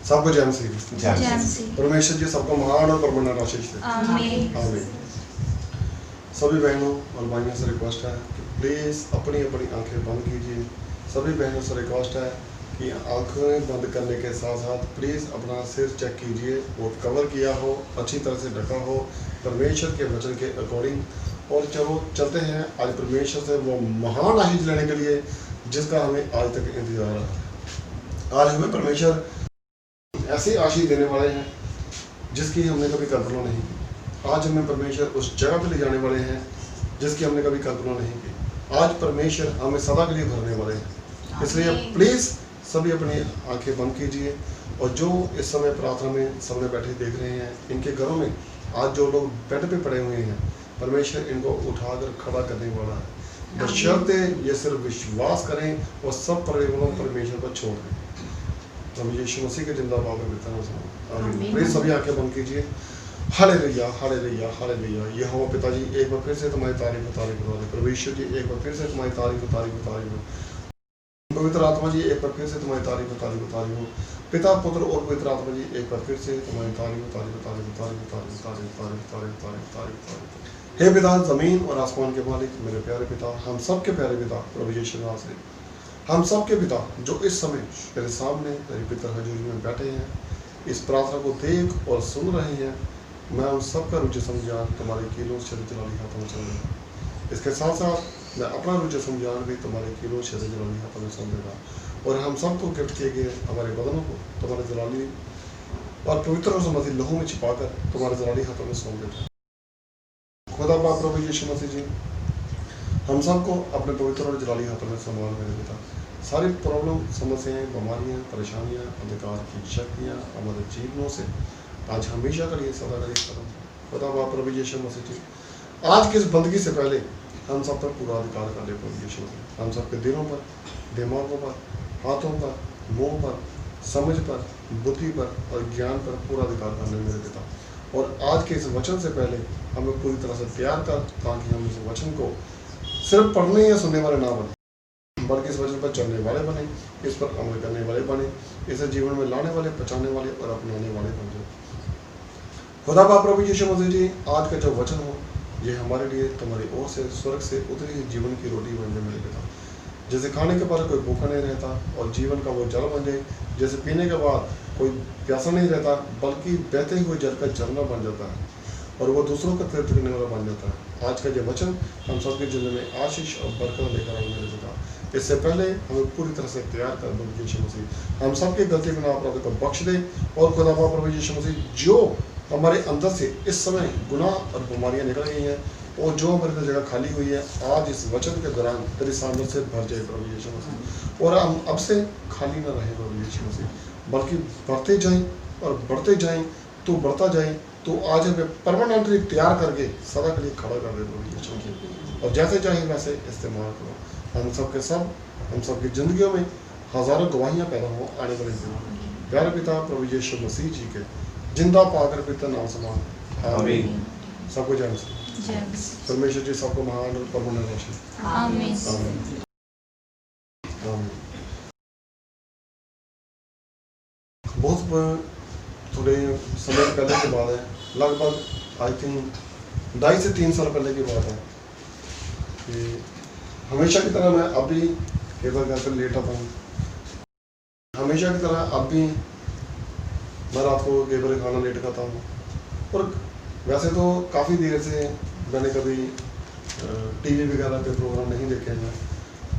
सबको जय मसीह। परमेश्वर जी सबको महान और परमानेंट आशीष दे। आमीन। सभी बहनों और भाइयों से रिक्वेस्ट है कि प्लीज़ अपनी अपनी आंखें बंद कीजिए। सभी बहनों से रिक्वेस्ट है कि आंखें बंद करने के साथ साथ प्लीज़ अपना सिर चेक कीजिए, वो कवर किया हो, अच्छी तरह से ढका हो परमेश्वर के वचन के अकॉर्डिंग। और चलो चलते हैं आज परमेश्वर से वो महान आशीष लेने के लिए जिसका हमें आज तक इंतजार है। आज हमें परमेश्वर ऐसी आशीष देने वाले हैं जिसकी हमने कभी कल्पना नहीं की। आज हमें परमेश्वर उस जगह पर ले जाने वाले हैं जिसकी हमने कभी कल्पना नहीं की। आज परमेश्वर हमें सदा के लिए भरने वाले हैं। इसलिए प्लीज़ सभी अपनी आंखें बंद कीजिए। और जो इस समय प्रार्थना में सबने बैठे देख रहे हैं, इनके घरों में आज जो लोग बेड पे पड़े हुए हैं, परमेश्वर इनको उठाकर खड़ा करने वाला है। बशर्ते ये सिर्फ विश्वास करें और सब परिवारों परमेश्वर पर छोड़ दें। प्रभु यीशु मसीह के जिंदा बाब में बेहतर हो। आमीन। प्लीज सभी आंखें बंद कीजिए। Hallelujah hallelujah hallelujah. यहोवा पिताजी एक बार फिर से तुम्हारी तारीफ बता दे। प्रभु यीशु जी एक बार फिर से तुम्हारी तारीफ बता रही। पवित्र आत्मा जी एक बार फिर से तुम्हारी तारीफ बता रही। पिता पुत्र और पवित्र आत्मा जी एक बार फिर से तुम्हारी तारीफ। हे पिता, जमीन और आसमान के मालिक, मेरे प्यारे पिता, हम सब के प्यारे पिता प्रभु यीशु नासरी, हम सब के पिता जो इस समय तेरे सामने तेरी पितर हजूरी में बैठे हैं, इस प्रार्थना को देख और सुन रहे हैं, मैं उन सब का रुचि समझान तुम्हारे कीलों से जलाली हाथों में समझ देगा। इसके साथ साथ मैं अपना रुचि समझान भी तुम्हारे कीलों से जलाली हाथों में समझ देगा। और हम सबको गिफ्ट किए गए हमारे बदनों को तुम्हारे जलाली और पवित्र और समझी लहू में छिपाकर तुम्हारे जलाली हाथों में सौंप देता। खुदा बाप प्रभु यीशु मसीह जी, हम सबको अपने पवित्र और जलाली हाथों में संभाल मेरे पिता। सारी प्रॉब्लम, समस्याएं, बीमारियां, परेशानियां, अंधकार की शक्तियां हमारे जीवनों से आज हमेशा के लिए सदा के लिए खत्म हो। खुदा बाप प्रभु यीशु मसीह जी, आज की इस बंदगी से पहले हम सब पर पूरा अधिकार कर ले प्रभु यीशु मसीह। हम सबके दिलों पर, दिमागों पर, हाथों पर, मुंह पर, समझ पर, बुद्धि पर और ज्ञान पर पूरा अधिकार कर ले मेरे पिता। और आज के इस वचन से पहले हमें पूरी तरह से तैयार कर, ताकि हम इस वचन को सिर्फ पढ़ने या सुनने वाले ना बने, बल्कि इस वचन पर चलने वाले बने, इस पर अमल करने वाले बने, इसे जीवन में लाने वाले, बचाने वाले और अपनाने वाले बन जाए। खुदा बाप प्रभु यीशु मसीह जी, आज का जो वचन हो ये हमारे लिए तुम्हारी ओर से स्वर्ग से उतरी हुई जीवन की रोटी बन जाए मेरे पिता। जैसे खाने के बाद कोई भूखा नहीं रहता और जीवन का वो जल बन जाए, जैसे पीने के बाद कोई प्यासा नहीं रहता बल्कि बहते हुए जल का झरना बन जाता है और वो दूसरों का तीर्थ करने वाला बन जाता है। आज का ये वचन हम सबके जिंदगी में आशीष और बरकत लेकर आए मेरे पिता। इससे पहले हमें पूरी तरह से तैयार कर प्रभु यीशु मसीह, हम सबकी गलती गुनाह अपराध को बख्श दे। और खुदा बाप प्रभु यीशु मसीह, जो हमारे अंदर से इस समय गुनाह और बीमारियां निकल गई हैं और जो हमारी जगह खाली हुई है, आज इस वचन के दौरान तेरी सामने से भर जाए प्रभु यीशु मसीह। और हम अब से खाली ना रहे प्रभु यीशु मसीह, बल्कि बढ़ते जाएं और बढ़ते जाएं, तो बढ़ता जाए, तो आज हमें परमानेंटली तैयार करके सदा के लिए खड़ा कर दे प्रभु यीशु मसीह। और जैसे चाहे वैसे इस्तेमाल करो। हम सबकी जिंदगियों में हजारों गवाहियाँ पैदा हो आने वाले दिनों में। प्यारे पिता प्रभु यीशु मसीह जी के जिंदा पाकर पिता नाम समान। आमीन। सबको जय मसीह। परमेश्वर जी सबको महान और परमानेंट आशीष। आमीन। आमीन। आमीन। बहुत थोड़े समय पहले की बात है, लगभग आई थिंक 2.5 से 3 साल पहले की बात है कि हमेशा की तरह मैं अब भी कई बार घर पर लेट आता हूँ। हमेशा की तरह अब भी मैं रात को कई बार खाना लेट खाता हूँ। और वैसे तो काफ़ी देर से मैंने कभी टीवी वगैरह पे प्रोग्राम नहीं देखे हैं।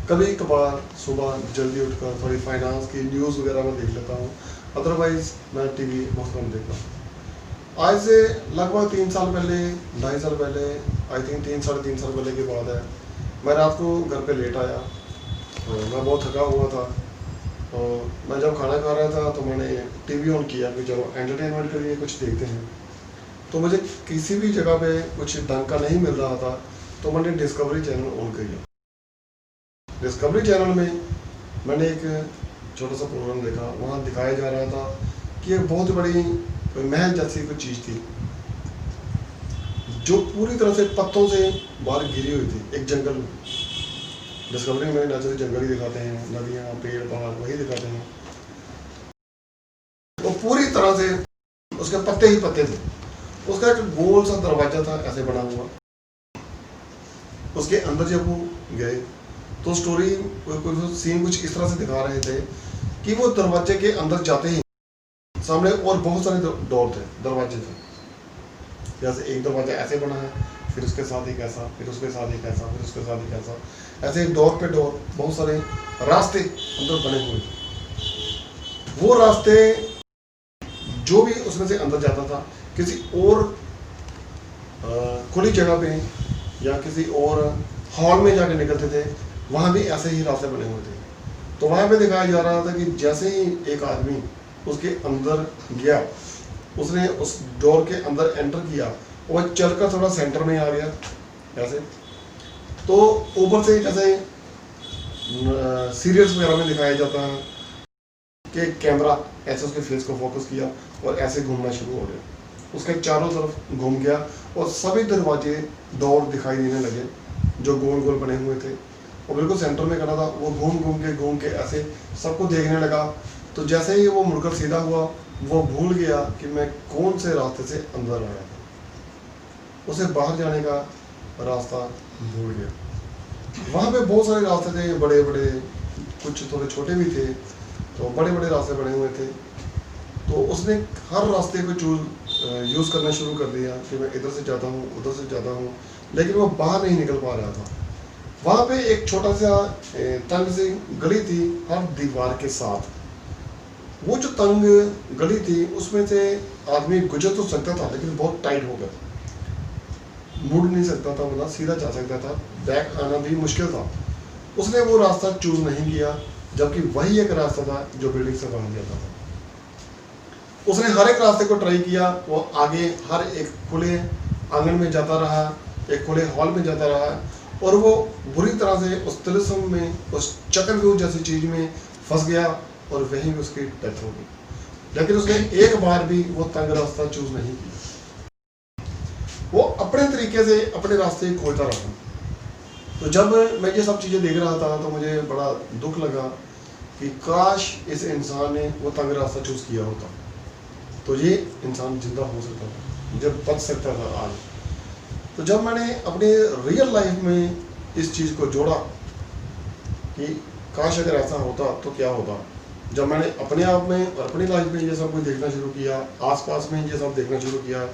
कभी कभार सुबह जल्दी उठकर थोड़ी फाइनेंस की न्यूज़ वगैरह में देख लेता हूँ, अदरवाइज़ मैं टीवी बहुत कम देखता हूँ। आज से लगभग 3 साल पहले, 2.5 साल पहले, आई थिंक 3-3.5 साल पहले की बात है, मैं रात को घर पे लेट आया। तो मैं बहुत थका हुआ था। तो मैं जब खाना खा रहा था तो मैंने टीवी ऑन किया कि चलो एंटरटेनमेंट के लिए कुछ देखते हैं। तो मुझे किसी भी जगह पे कुछ ढंग का नहीं मिल रहा था, तो मैंने डिस्कवरी चैनल ऑन किया। डिस्कवरी चैनल में मैंने एक छोटा सा प्रोग्राम देखा। वहाँ दिखाया जा रहा था कि एक बहुत बड़ी महल जैसी कोई चीज़ थी जो पूरी तरह से पत्तों से बाहर गिरी हुई थी, एक जंगल में। डिस्कवरी में नेचुरल जंगल ही दिखाते हैं, नदियाँ, पेड़, पहाड़ वही दिखाते हैं। तरह से उसके पत्ते ही पत्ते थे। उसका एक गोल सा दरवाजा था ऐसे बना हुआ। उसके अंदर जब वो गए तो स्टोरी कोई सीन कुछ इस तरह से दिखा रहे थे कि वो दरवाजे के अंदर जाते ही सामने और बहुत सारे डोर थे, दरवाजे थे। जैसे एक दरवाजा ऐसे बना है, फिर उसके साथ एक ऐसा, फिर उसके साथ एक ऐसा, फिर उसके साथ एक ऐसा, ऐसे डोर पे डोर बहुत सारे रास्ते अंदर बने हुए थे। वो रास्ते जो भी उसमें से अंदर जाता था किसी और खुली जगह पे या किसी और हॉल में जाके निकलते थे, वहाँ भी ऐसे ही रास्ते बने हुए थे। तो वहाँ पे दिखाया जा रहा था कि जैसे ही एक आदमी उसके अंदर गया, उसने उस डोर के अंदर एंटर किया और चलकर थोड़ा सेंटर में आ गया ऐसे। तो ऊपर से जैसे सीरियल्स वगैरह में दिखाया जाता है कि कैमरा ऐसे उसके फेस को फोकस किया और ऐसे घूमना शुरू हो गया, उसके चारों तरफ घूम गया और सभी दरवाजे डोर दिखाई देने लगे जो गोल गोल बने हुए थे और बिल्कुल सेंटर में खड़ा था। वो घूम के ऐसे सबको देखने लगा। तो जैसे ही वो मुड़कर सीधा हुआ, वो भूल गया कि मैं कौन से रास्ते से अंदर आया था, उसे बाहर जाने का रास्ता भूल गया। वहाँ पे बहुत सारे रास्ते थे, बड़े बड़े, कुछ थोड़े छोटे भी थे, तो बड़े बड़े रास्ते बने हुए थे। तो उसने हर रास्ते को यूज़ करना शुरू कर दिया कि मैं इधर से जाता हूँ, उधर से जाता हूँ, लेकिन वो बाहर नहीं निकल पा रहा था। वहाँ पे एक छोटा सा तंग सी गली थी हर दीवार के साथ। वो जो तंग गली थी उसमें से आदमी गुजर तो सकता था लेकिन बहुत टाइट हो गया, मुड़ नहीं सकता था, मतलब सीधा जा सकता था, बैक आना भी मुश्किल था। उसने वो रास्ता चूज नहीं किया, जबकि वही एक रास्ता था जो बिल्डिंग से बाहर जाता था। उसने हर एक रास्ते को ट्राई किया, वो आगे हर एक खुले आंगन में जाता रहा, एक खुले हॉल में जाता रहा और वो बुरी तरह से उस तिलिस्म में, उस चक्रव्यूह जैसी चीज में फंस गया और वहीं उसकी डेथ हो गई। लेकिन उसने एक बार भी वो तंग रास्ता चूज नहीं किया, वो अपने तरीके से अपने रास्ते खोजता रहा। तो जब मैं ये सब चीज़ें देख रहा था तो मुझे बड़ा दुख लगा कि काश इस इंसान ने वो तंग रास्ता चूज किया होता तो ये इंसान जिंदा हो सकता था, जब बच सकता था आज। तो जब मैंने अपने रियल लाइफ में इस चीज़ को जोड़ा कि काश अगर ऐसा होता तो क्या होता, जब मैंने अपने आप में और अपनी लाइफ में ये सब कुछ देखना शुरू किया, आसपास में ये सब देखना शुरू किया,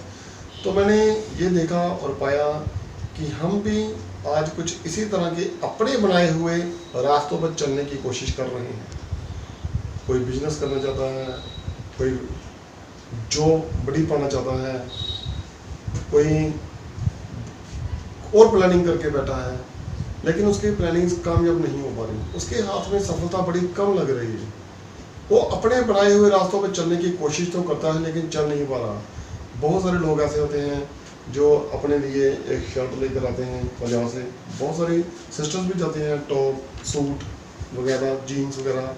तो मैंने ये देखा और पाया कि हम भी आज कुछ इसी तरह के अपने बनाए हुए रास्तों पर चलने की कोशिश कर रहे हैं। कोई बिजनेस करना चाहता है, कोई जॉब बड़ी पाना चाहता है, कोई और प्लानिंग करके बैठा है, लेकिन उसकी प्लानिंग्स कामयाब नहीं हो पा रही, उसके हाथ में सफलता बड़ी कम लग रही है। वो अपने बनाए हुए रास्तों पर चलने की कोशिश तो करता है लेकिन चल नहीं पा रहा। बहुत सारे लोग ऐसे होते हैं जो अपने लिए एक शर्ट लेकर आते हैं पंजाब से, बहुत सारी सिस्टर्स भी जाते हैं, टॉप सूट वगैरह, जीन्स वगैरह,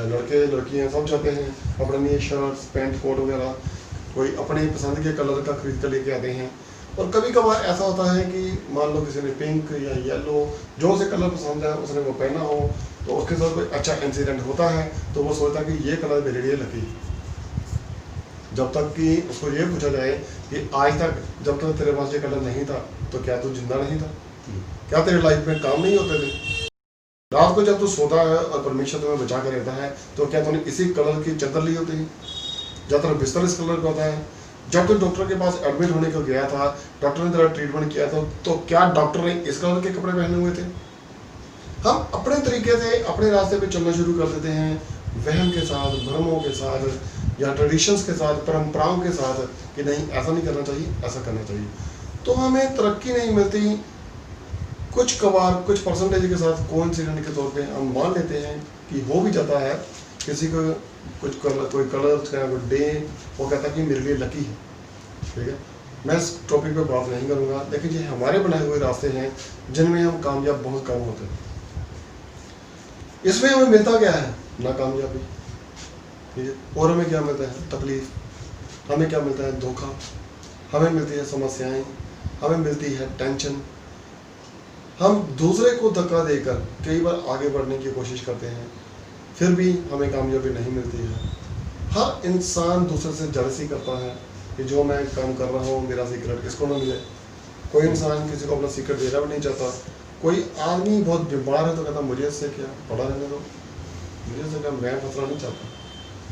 लड़के लड़कियां सब जाते हैं अपने लिए शर्ट्स पैंट कोट वगैरह, कोई अपने पसंद के कलर का खरीद कर लेके आते हैं। और कभी कभार ऐसा होता है कि मान लो किसी ने पिंक या येलो, जो उसे कलर पसंद है उसने वो पहना हो, तो उसके साथ कोई अच्छा इंसिडेंट होता है तो वो सोचता है कि ये कलर मेरे लिए लकी। जब तक कि उसको ये पूछा जाए कि आज तक जब तक तेरे पास ये कलर नहीं था तो क्या तू जिंदा नहीं था, क्या तेरे लाइफ में काम नहीं होते थे? रात को जब तू सोता है और परमेश्वर तुम्हें बचा कर रहता है तो क्या तूने इसी कलर की चादर ली होती है? जब तेरा बिस्तर इस कलर का होता है, जब तू डॉक्टर के पास एडमिट होने को गया था, डॉक्टर ने तेरा ट्रीटमेंट किया था, तो क्या डॉक्टर ने इस कलर के कपड़े पहने हुए थे? हम अपने तरीके से अपने रास्ते पे चलना शुरू कर देते हैं, वहम के साथ, भ्रमों के साथ या ट्रेडिशंस के साथ, परंपराओं के साथ कि नहीं ऐसा नहीं करना चाहिए, ऐसा करना चाहिए। तो हमें तरक्की नहीं मिलती। कुछ कबार कुछ परसेंटेज के साथ कोइंसिडेंट के तौर पे हम मान लेते हैं कि हो भी जाता है, किसी को कुछ कलर, कोई कलर का कोई डे, वो कहता है कि मेरे लिए लकी है। ठीक है, मैं इस टॉपिक पे बात नहीं करूँगा, लेकिन ये हमारे बनाए हुए रास्ते हैं जिनमें हम कामयाब बहुत कम होते हैं। इसमें हमें मिलता क्या है? नाकामयाबी। ठीक है, और हमें क्या मिलता है? तकलीफ। हमें क्या मिलता है? धोखा। हमें मिलती है समस्याएं, हमें मिलती है टेंशन। हम दूसरे को धक्का देकर कई बार आगे बढ़ने की कोशिश करते हैं, फिर भी हमें कामयाबी नहीं मिलती है। हर इंसान दूसरे से जलसी करता है कि जो मैं काम कर रहा हूँ मेरा सीक्रेट इसको ना मिले। कोई इंसान किसी को अपना सीक्रेट देना भी नहीं चाहता। कोई आदमी बहुत बीमार है तो कहता मुझे इससे क्या, पड़ा रहने दो, मुझे इससे क्या, मैं फंसना नहीं चाहता।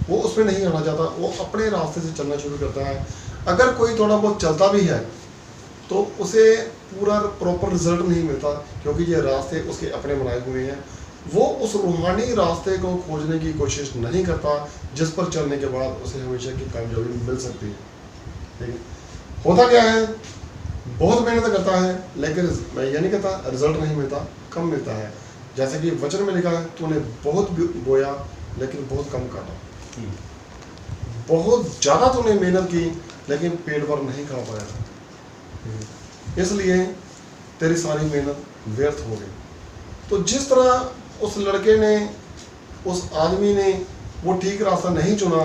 वो उसमें नहीं आना चाहता, वो अपने रास्ते से चलना शुरू करता है। अगर कोई थोड़ा बहुत चलता भी है तो उसे पूरा प्रॉपर रिजल्ट नहीं मिलता, क्योंकि ये रास्ते उसके अपने बनाए हुए हैं। वो उस रूहानी रास्ते को खोजने की कोशिश नहीं करता जिस पर चलने के बाद उसे हमेशा की कामयाबी मिल सकती है। ठीक है, होता क्या है, बहुत मेहनत करता है लेकिन मैं ये नहीं कहता रिजल्ट नहीं मिलता, कम मिलता है। जैसे कि वचन में लिखा है, तूने बहुत बोया लेकिन बहुत कम काटा। बहुत ज़्यादा तूने मेहनत की लेकिन पेट भर नहीं खा पाया, इसलिए तेरी सारी मेहनत व्यर्थ हो गई। तो जिस तरह उस लड़के ने, उस आदमी ने वो ठीक रास्ता नहीं चुना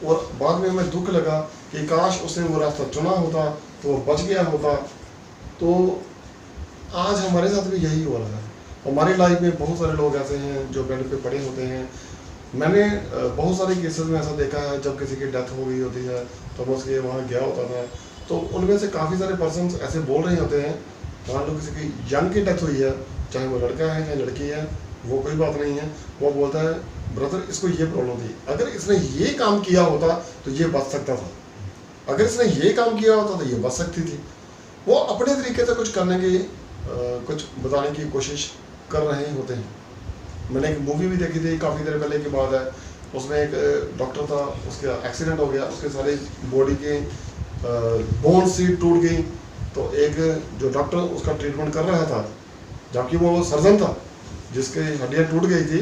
और बाद में हमें दुख लगा कि काश उसने वो रास्ता चुना होता तो वो बच गया होता। तो आज हमारे साथ भी यही हो रहा है। हमारी लाइफ में बहुत सारे लोग ऐसे हैं जो बेड पे पड़े होते हैं। मैंने बहुत सारे केसेस में ऐसा देखा है, जब किसी की डेथ हो गई होती है तो मैं उसके वहाँ गया होता था, तो उनमें से काफ़ी सारे पर्सन ऐसे बोल रहे होते हैं, मान लो किसी की यंग की डेथ हुई है, चाहे वो लड़का है चाहे लड़की है, वो कोई बात नहीं है, वो बोलता है ब्रदर इसको ये प्रॉब्लम थी, अगर इसने ये काम किया होता तो ये बच सकता था, अगर इसने ये काम किया होता तो ये बच सकती थी। वो अपने तरीके से कुछ करने की कुछ बताने की कोशिश कर रहे होते हैं। मैंने एक मूवी भी देखी थी काफ़ी देर पहले की बात है, उसमें एक डॉक्टर था, उसका एक्सीडेंट हो गया, उसके सारे बॉडी के बोन सी टूट गई। तो एक जो डॉक्टर उसका ट्रीटमेंट कर रहा था, जबकि वो सर्जन था जिसकी हड्डियाँ टूट गई थी,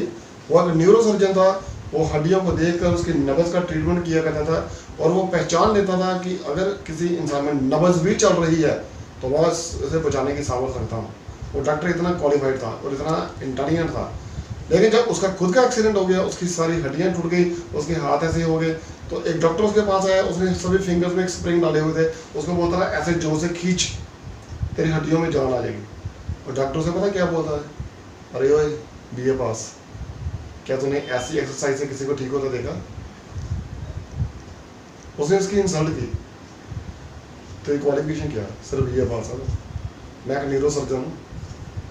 वो एक न्यूरो सर्जन था, वो हड्डियों को देखकर उसकी नब्ज़ का ट्रीटमेंट किया करता था और वो पहचान लेता था कि अगर किसी इंसान में नब्ज़ भी चल रही है तो वह उसे बचाने की सामर्थ रखता हूँ। वो डॉक्टर इतना क्वालिफाइड था और इतना इंटेलिजेंट था। लेकिन जब उसका खुद का एक्सीडेंट हो गया, उसकी सारी हड्डियाँ टूट गई, उसके हाथ ऐसे हो गए, तो एक डॉक्टर उसके पास आया, उसने सभी फिंगर्स में एक स्प्रिंग डाले हुए थे, उसको बोलता था ऐसे जोर से खींच, तेरी हड्डियों में जान आ जाएगी। और डॉक्टर से पता क्या बोलता है, अरे ओए BA पास, क्या तूने ऐसी एक्सरसाइज से किसी को ठीक होता देखा? उसने उसकी इंसल्ट की। तेरी क्वालिफिकेशन क्या है? सिर्फ BA पास है। मैं एक न्यूरो सर्जन हूँ,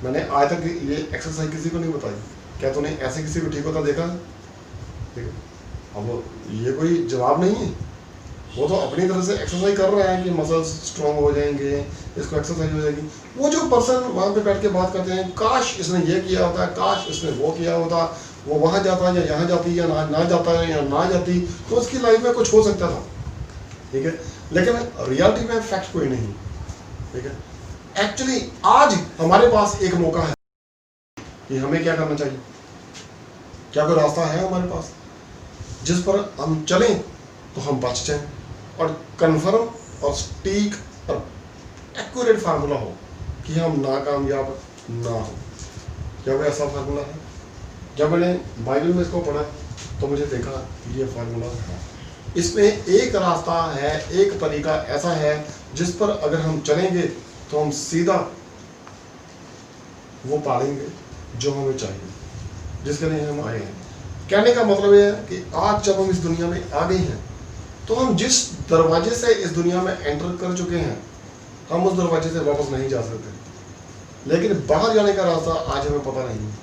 मैंने आज तक ये एक्सरसाइज किसी को नहीं बताई, क्या तूने ऐसे किसी को ठीक होता देखा? ठीक है, अब ये कोई जवाब नहीं है। वो तो अपनी तरह से एक्सरसाइज कर रहा है कि मसल्स स्ट्रॉन्ग हो जाएंगे, इसको एक्सरसाइज हो जाएगी। वो जो पर्सन वहाँ पे बैठ के बात करते हैं, काश इसने ये किया होता, काश इसने वो किया होता, वो वहाँ जाता या यहाँ जाती या ना जाता या ना जाती तो उसकी लाइफ में कुछ हो सकता था। ठीक है, लेकिन रियलिटी में फैक्ट कोई नहीं। ठीक है, एक्चुअली आज हमारे पास एक मौका है कि हमें क्या करना चाहिए। क्या कोई रास्ता है हमारे पास जिस पर हम चलें तो हम बच जाएं, और कन्फर्म और स्टीक और एक्यूरेट फार्मूला हो कि हम नाकामयाब ना हो। क्या कोई ऐसा फार्मूला है? जब मैंने बाइबल में इसको पढ़ा तो मुझे देखा ये फार्मूला है। इसमें एक रास्ता है, एक तरीका ऐसा है जिस पर अगर हम चलेंगे तो हम सीधा वो पालेंगे जो हमें चाहिए, जिसके लिए हम आए हैं। कहने का मतलब ये है कि आज जब हम इस दुनिया में आ गए हैं तो हम जिस दरवाजे से इस दुनिया में एंटर कर चुके हैं, हम उस दरवाजे से वापस नहीं जा सकते। लेकिन बाहर जाने का रास्ता आज हमें पता नहीं है।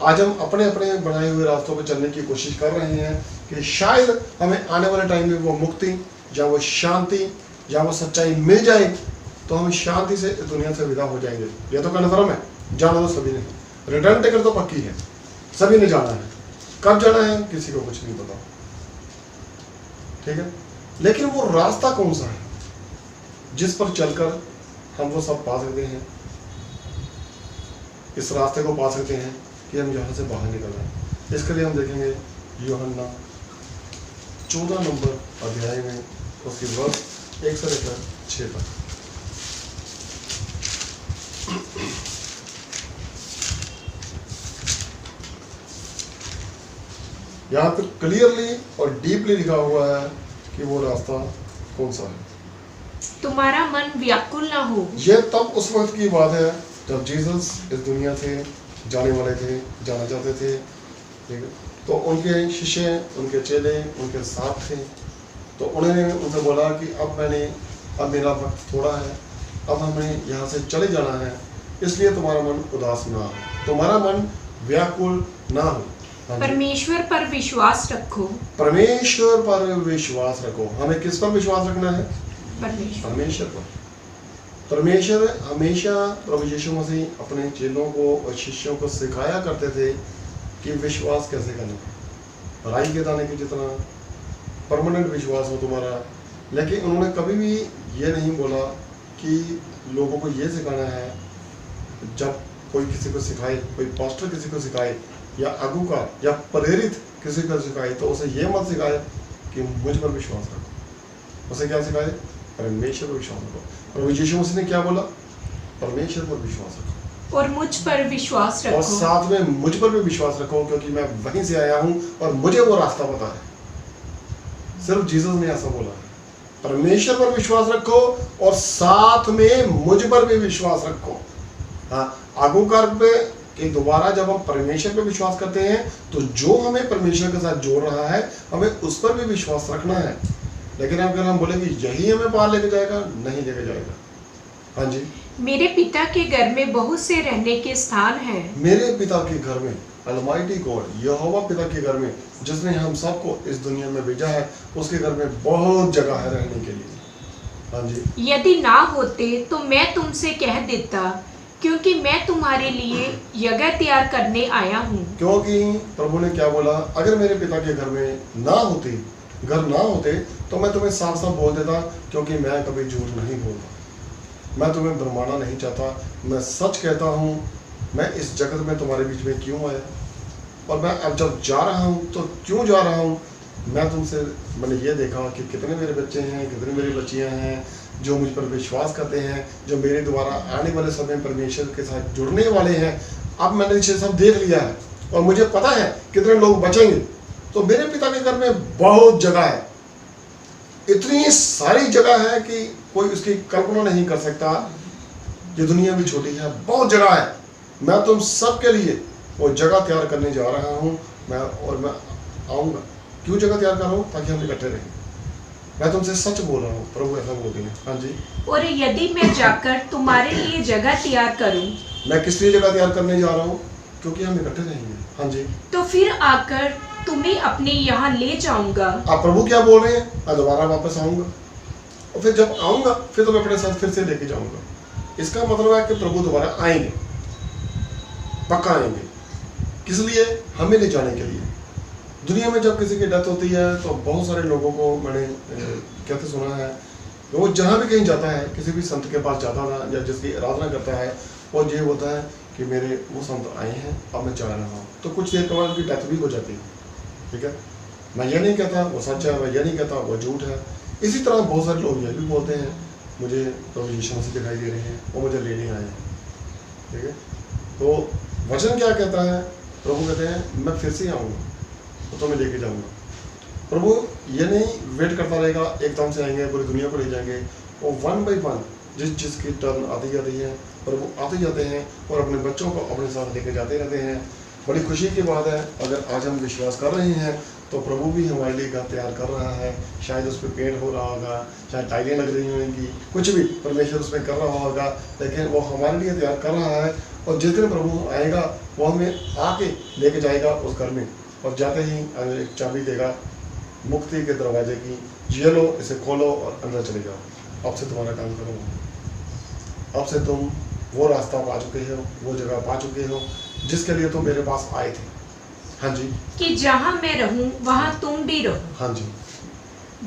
आज हम अपने अपने बनाए हुए रास्तों पर चलने की कोशिश कर रहे हैं कि शायद हमें आने वाले टाइम में वो मुक्ति या वो शांति या वो सच्चाई मिल जाए तो हम शांति से इस दुनिया से विदा हो जाएंगे। ये तो कन्फर्म है, जाना तो सभी ने, रिटर्न टिकट तो पक्की है, सभी ने जाना है। कब जाना है किसी को कुछ नहीं पता। ठीक है, लेकिन वो रास्ता कौन सा है जिस पर चलकर हम वो सब पा सकते हैं, इस रास्ते को पा सकते हैं कि हम यहाँ से बाहर निकल आए। इसके लिए हम देखेंगे यूहन्ना 14 नंबर अध्याय में उसकी वर्ष 1 से लेकर 6 तक। यहाँ पर क्लियरली और डीपली लिखा हुआ है कि वो रास्ता कौन सा है। तुम्हारा मन व्याकुल ना हो। यह तब उस वक्त की बात है जब जीसस इस दुनिया से जाने वाले थे, जाना चाहते थे, ठीक है। तो उनके शिष्य, उनके चेले उनके साथ थे। तो उन्होंने उनसे बोला कि अब मेरा वक्त थोड़ा है, अब हमें यहाँ से चले जाना है, इसलिए तुम्हारा मन उदास ना हो, तुम्हारा मन व्याकुल ना हो। हाँ जी। परमेश्वर पर विश्वास रखो। परमेश्वर पर विश्वास रखो। हमें किस पर विश्वास रखना है? परमेश्वर पर। परमेश्वर हमेशा प्रभु यीशु मसीह अपने चेलों को और शिष्यों को सिखाया करते थे कि विश्वास कैसे करना। राई के दाने की जितना परमानेंट विश्वास हो तुम्हारा। लेकिन उन्होंने कभी भी ये नहीं बोला कि लोगों को ये सिखाना है, जब कोई किसी को सिखाए, कोई पास्टर किसी को सिखाए या अगुकार या प्रेरित किसी को सिखाए, तो उसे ये मत सिखाए कि मुझ पर विश्वास रखो। उसे क्या सिखाए? परमेश्वर पर विश्वास रखो। प्रभु यीशु मसीह ने क्या बोला? परमेश्वर पर विश्वास रखो और मुझ पर विश्वास और रखो। साथ में मुझ पर भी विश्वास रखो, क्योंकि मैं वहीं से आया हूं और मुझे वो रास्ता पता है। सिर्फ जीसस ने ऐसा बोला है। परमेश्वर पर विश्वास रखो और साथ में मुझ पर भी विश्वास रखो। हाँ, आगूकार पे कि दोबारा जब हम परमेश्वर पे विश्वास करते हैं तो जो हमें परमेश्वर के साथ जोड़ रहा है, हमें उस पर भी विश्वास रखना है। लेकिन अगर हम बोले कि यही हमें पार लेके जाएगा, नहीं लेके जाएगा। हाँ जी। मेरे पिता के घर में बहुत से रहने के स्थान हैं। मेरे पिता के घर में, अलमाइटी गॉड, यहोवा पिता के घर में, जिसने हम सबको इस दुनिया में भेजा है, उसके घर में बहुत जगह है रहने के लिए। हाँ जी। यदि ना होते तो मैं तुमसे कह देता, क्योंकि मैं तुम्हारे लिए जगह तैयार करने आया हूँ। क्योंकि प्रभु ने क्या बोला? अगर मेरे पिता के घर में घर ना होते तो मैं तुम्हें साफ साफ बोल देता, क्योंकि मैं कभी झूठ नहीं बोलता। मैं तुम्हें भरमाना नहीं चाहता, मैं सच कहता हूँ। मैं इस जगत में तुम्हारे बीच में क्यों आया, और मैं अब जब जा रहा हूँ तो क्यों जा रहा हूँ। मैंने ये देखा कि कितने मेरे बच्चे हैं, कितनी मेरी बच्चियाँ हैं जो मुझ पर विश्वास करते हैं, जो मेरे द्वारा आने वाले समय परमेश्वर के साथ जुड़ने वाले हैं। अब मैंने इसे सब देख लिया है और मुझे पता है कितने लोग बचेंगे। तो मेरे पिता के घर में बहुत जगह है, इतनी सारी जगह है कि कोई उसकी कल्पना नहीं कर सकता। ये दुनिया भी छोटी है, बहुत जगह है। मैं तुम सबके लिए वो जगह तैयार करने जा रहा हूँ। मैं आऊँगा। क्यों जगह तैयार कर रहा हूँ? ताकि हम इकट्ठे रहें। मैं तुमसे सच बोल रहा हूँ, प्रभु ऐसा बोलते हैं। हाँ जी। और यदि मैं जाकर तुम्हारे लिए जगह तैयार करूं, मैं किस लिए जगह तैयार करने जा रहा हूँ? क्योंकि हम इकट्ठे रहेंगे। हाँ जी। तो फिर आकर तुम्हें अपने यहाँ ले जाऊंगा। आप प्रभु क्या बोल रहे हैं? मैं दोबारा वापस आऊँगा और फिर जब आऊँगा फिर तो मैं अपने साथ फिर से लेके जाऊँगा। इसका मतलब है कि प्रभु दोबारा आएंगे, पक्का आएंगे। किस लिए? हमें ले जाने के लिए। दुनिया में जब किसी की डेथ होती है तो बहुत सारे लोगों को मैंने कहते सुना है, वो जहाँ भी कहीं जाता है, किसी भी संत के पास जाता था या जिसकी आराधना करता है, वो ये होता है कि मेरे वो संत आए हैं, अब मैं जा रहा हूँ। तो कुछ देर के बाद उनकी डेथ भी हो जाती है। ठीक है, मैं ये नहीं कहता वो सच है, मैं ये नहीं कहता वो झूठ है। इसी तरह बहुत सारे लोग ये भी बोलते हैं, मुझे प्रभु यीशु मसीह दिखाई दे रहे हैं, वो मुझे लेने आए हैं। ठीक है, तो वचन क्या कहता है? प्रभु कहते हैं मैं फिर से आऊँगा तो मैं लेके जाऊँगा। प्रभु ये नहीं वेट करता रहेगा, एकदम से आएंगे पूरी दुनिया को ले जाएंगे। वो वन बाई वन जिसकी टर्न आती जाती है, प्रभु आते जाते हैं और अपने बच्चों को अपने साथ लेके जाते रहते हैं। बड़ी खुशी की बात है, अगर आज हम विश्वास कर रहे हैं तो प्रभु भी हमारे लिए घर तैयार कर रहा है। शायद उस पर पेंट हो रहा होगा, शायद टाइलें लग रही होंगी, कुछ भी परमेश्वर उसमें कर रहा होगा, लेकिन वो हमारे लिए तैयार कर रहा है। और जिस दिन प्रभु आएगा वो हमें आके लेके जाएगा उस घर में, और जाते ही एक चाबी देगा मुक्ति के दरवाजे की, ये लो इसे खोलो और अंदर चले जाओ। अब से तुम्हारा काम करो। अब से तुम वो रास्ता पा चुके हो, वो जगह पा चुके हो जिसके लिए तुम मेरे पास आए थे। हाँ जी। कि जहाँ मैं रहूं वहाँ तुम भी रहो। हाँ जी।